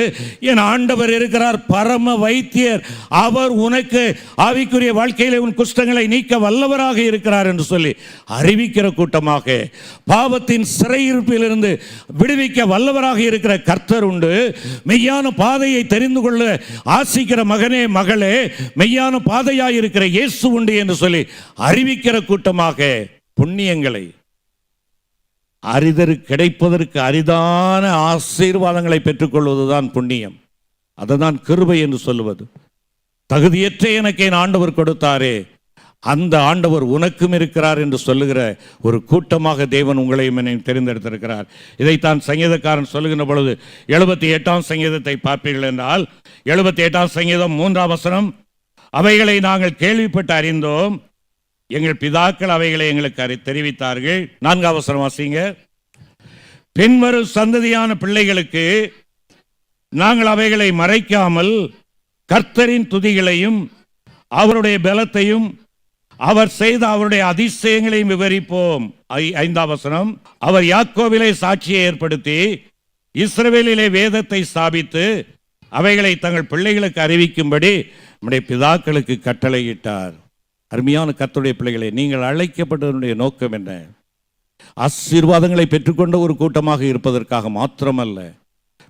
என் ஆண்டவர் இருக்கிறார், பரம வைத்தியர். அவர் உனக்கு ஆவிக்குரிய வாழ்க்கையிலே உன் குஷ்டங்களை நீக்க வல்லவராக இருக்கிறார் என்று சொல்லி அறிவிக்கிற கூட்டமாக, பாவத்தின் சிறையிருப்பிலிருந்து விடுவிக்க வல்லவராக இருக்கிற கர்த்தர் உண்டு. மெய்யான பாதையை தெரிந்து கொள்ள ஆசிக்கிற மகனே, மகளே, மெய்யான பாதையாய் இருக்கிற இயேசு உண்டு என்று சொல்லி அறிவிக்கிற கூட்டமாக, புண்ணியங்களை கிடைப்பதற்கு அரிதான ஆசீர்வாதங்களை பெற்றுக்கொள்வதுதான் புண்ணியம். அதுதான் கிருபை என்று சொல்லுவது. தகுதியற்ற எனக்கு என் ஆண்டவர் கொடுத்தாரே, அந்த ஆண்டவர் உனக்கும் இருக்கிறார் என்று சொல்லுகிற ஒரு கூட்டமாக தேவன் உங்களையும் என்னையும் தெரிந்தெடுத்திருக்கிறார். இதைத்தான் சங்கீதக்காரன் சொல்லுகின்ற பொழுது 78ஆம் சங்கீதத்தை பார்ப்பீர்கள் என்றால், 78ஆம் சங்கீதம் 3ஆம் வசனம், அவைகளை நாங்கள் கேள்விப்பட்டு அறிந்தோம், எங்கள் பிதாக்கள் அவைகளை எங்களுக்கு தெரிவித்தார்கள். 4ஆம் வசனம் வாசிங்க. பின்வரும் சந்ததியான பிள்ளைகளுக்கு நாங்கள் அவைகளை மறைக்காமல் கர்த்தரின் துதிகளையும் அவருடைய பலத்தையும் அவர் செய்த அவருடைய அதிசயங்களையும் விவரிப்போம். 5ஆம் வசனம், அவர் யாக்கோபிலே சாட்சியை ஏற்படுத்தி இஸ்ரவேலிலே வேதத்தை ஸ்தாபித்து அவைகளை தங்கள் பிள்ளைகளுக்கு அறிவிக்கும்படி நம்முடைய பிதாக்களுக்கு கட்டளையிட்டார். அருமையான கர்த்தருடைய பிள்ளைகளே, நீங்கள் அழைக்கப்பட்டதனுடைய நோக்கம் என்ன? ஆசீர்வாதங்களை பெற்றுக்கொண்ட ஒரு கூட்டமாக இருப்பதற்காக மாத்திரமல்ல,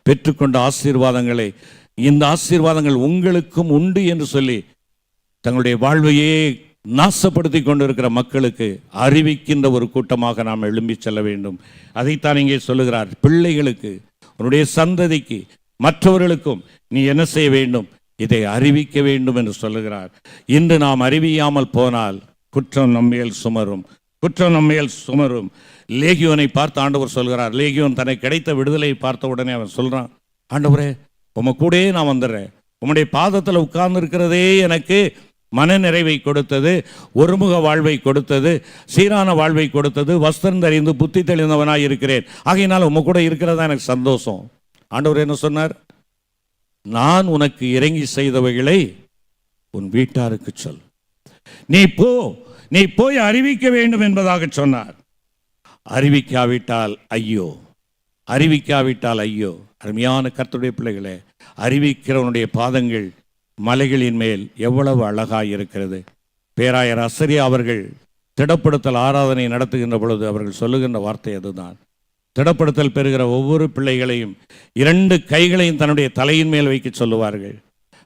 பெற்றுக்கொண்ட ஆசீர்வாதங்களை, இந்த ஆசீர்வாதங்கள் உங்களுக்கும் உண்டு என்று சொல்லி தங்களுடைய வாழ்வையே நாசப்படுத்தி கொண்டிருக்கிற மக்களுக்கு அறிவிக்கின்ற ஒரு கூட்டமாக நாம் எழும்பி செல்ல வேண்டும். அதைத்தான் இங்கே சொல்லுகிறார். பிள்ளைகளுக்கு, உன்னுடைய சந்ததிக்கு, மற்றவர்களுக்கும் நீ என்ன செய்ய வேண்டும்? இதை அறிவிக்க வேண்டும் என்று சொல்லுகிறார். இன்று நாம் அறிவியாமல் போனால் குற்றம் நம்மேல் சுமரும், குற்றம் நம்மேல் சுமரும். லேகியோனை பார்த்து ஆண்டவர் சொல்கிறார். லேகியோன் தனக்கு கிடைத்த விடுதலை பார்த்த உடனே அவன் சொல்றான், ஆண்டவரே உம கூடயே நான் வந்துடுறேன், உம்முடைய பாதத்தில் உட்கார்ந்து இருக்கிறதே எனக்கு மன நிறைவை கொடுத்தது, ஒருமுக வாழ்வை கொடுத்தது, சீரான வாழ்வை கொடுத்தது, வஸ்திரம் தரிந்து புத்தி தெளிந்தவனாய் இருக்கிறேன், ஆகையினால் உம கூட இருக்கிறதா எனக்கு சந்தோஷம். ஆண்டவர் என்ன சொன்னார்? நான் உனக்கு இறங்கி செய்தவைகளை உன் வீட்டாருக்கு சொல், நீ போய் அறிவிக்க வேண்டும் என்பதாக சொன்னார். அறிவிக்காவிட்டால் ஐயோ, அறிவிக்காவிட்டால் ஐயோ. அருமையான கர்த்தருடைய பிள்ளைகளே, அறிவிக்கிறவனுடைய பாதங்கள் மலைகளின் மேல் எவ்வளவு அழகாய் இருக்கிறது. பேராயர் அசரியா அவர்கள் திடப்படுத்தல் ஆராதனை நடத்துகின்ற பொழுது அவர்கள் சொல்லுகின்ற வார்த்தை அதுதான். திடப்படுத்தல் பெறுகிற ஒவ்வொரு பிள்ளைகளையும் 2 கைகளையும் தன்னுடைய தலையின் மேல் வைக்க சொல்லுவார்கள்.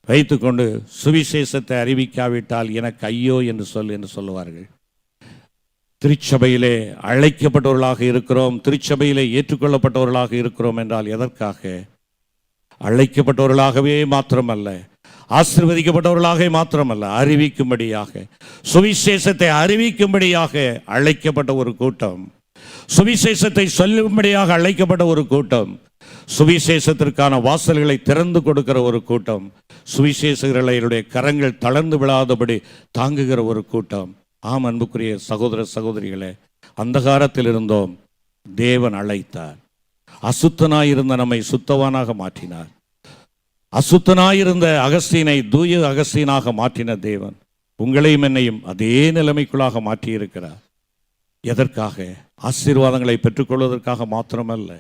வைத்துக்கொண்டு சுவிசேஷத்தை அறிவிக்காவிட்டால் எனக்கு ஐயோ என்று சொல்லுவார்கள். திருச்சபையிலே அழைக்கப்பட்டவர்களாக இருக்கிறோம், திருச்சபையிலே ஏற்றுக்கொள்ளப்பட்டவர்களாக இருக்கிறோம் என்றால் எதற்காக? அழைக்கப்பட்டவர்களாகவே மாத்திரமல்ல, ஆசீர்வதிக்கப்பட்டவர்களாக மாத்திரமல்ல, அறிவிக்கும்படியாக, சுவிசேஷத்தை அறிவிக்கும்படியாக அழைக்கப்பட்ட ஒரு கூட்டம், சுவிசேஷத்தை சொல்லும்படியாக அழைக்கப்பட்ட ஒரு கூட்டம், சுவிசேஷத்திற்கான வாசல்களை திறந்து கொடுக்கிற ஒரு கூட்டம், சுவிசேஷர்களுடைய கரங்கள் தளர்ந்து விழாதபடி தாங்குகிற ஒரு கூட்டம். ஆம், அன்புக்குரிய சகோதர சகோதரிகளே, அந்தகாரத்தில் இருந்தோம், தேவன் அழைத்தார். அசுத்தனாயிருந்த நம்மை சுத்தவானாக மாற்றினார். அசுத்தனாயிருந்த அகஸ்தீனை தூய அகஸ்தீனாக மாற்றின தேவன் உங்களையும் என்னையும் அதே நிலைமைக்குள்ளாக மாற்றியிருக்கிறார். எதற்காக? ஆசீர்வாதங்களை பெற்றுக்கொள்வதற்காக மாத்திரமல்ல,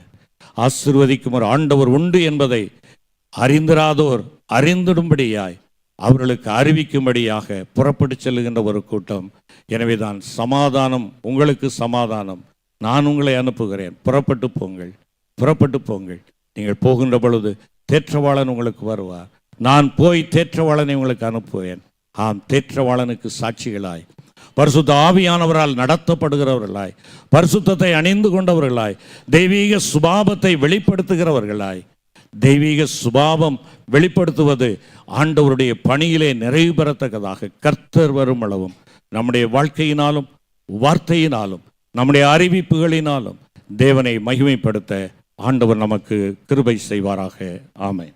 ஆசீர்வதிக்கும் ஒரு ஆண்டவர் உண்டு என்பதை அறிந்திராதோர் அறிந்திடும்படியாய் அவர்களுக்கு அறிவிக்கும்படியாக புறப்பட்டு செல்லுகின்ற ஒரு கூட்டம். எனவேதான் சமாதானம், உங்களுக்கு சமாதானம், நான் உங்களை அனுப்புகிறேன், புறப்பட்டு போங்கள், புறப்பட்டு போங்கள். நீங்கள் போகின்ற பொழுது தேற்றவாளன் உங்களுக்கு வருவார். நான் போய் தேற்றவாளனை உங்களுக்கு அனுப்புவேன். ஆம், தேற்றவாளனுக்கு சாட்சிகளாய், பரிசுத்த ஆவியானவரால் நடத்தப்படுகிறவர்களாய், பரிசுத்தத்தை அணிந்து கொண்டவர்களாய், தெய்வீக சுபாவத்தை வெளிப்படுத்துகிறவர்களாய். தெய்வீக சுபாவம் வெளிப்படுத்துவது ஆண்டவருடைய பணியிலே நிறைவு பெறத்தக்கதாக கர்த்தர் வரும் அளவும் நம்முடைய வாழ்க்கையினாலும் வார்த்தையினாலும் நம்முடைய அறிவிப்புகளினாலும் தேவனை மகிமைப்படுத்த ஆண்டவர் நமக்கு கிருபை செய்வாராக. ஆமென்.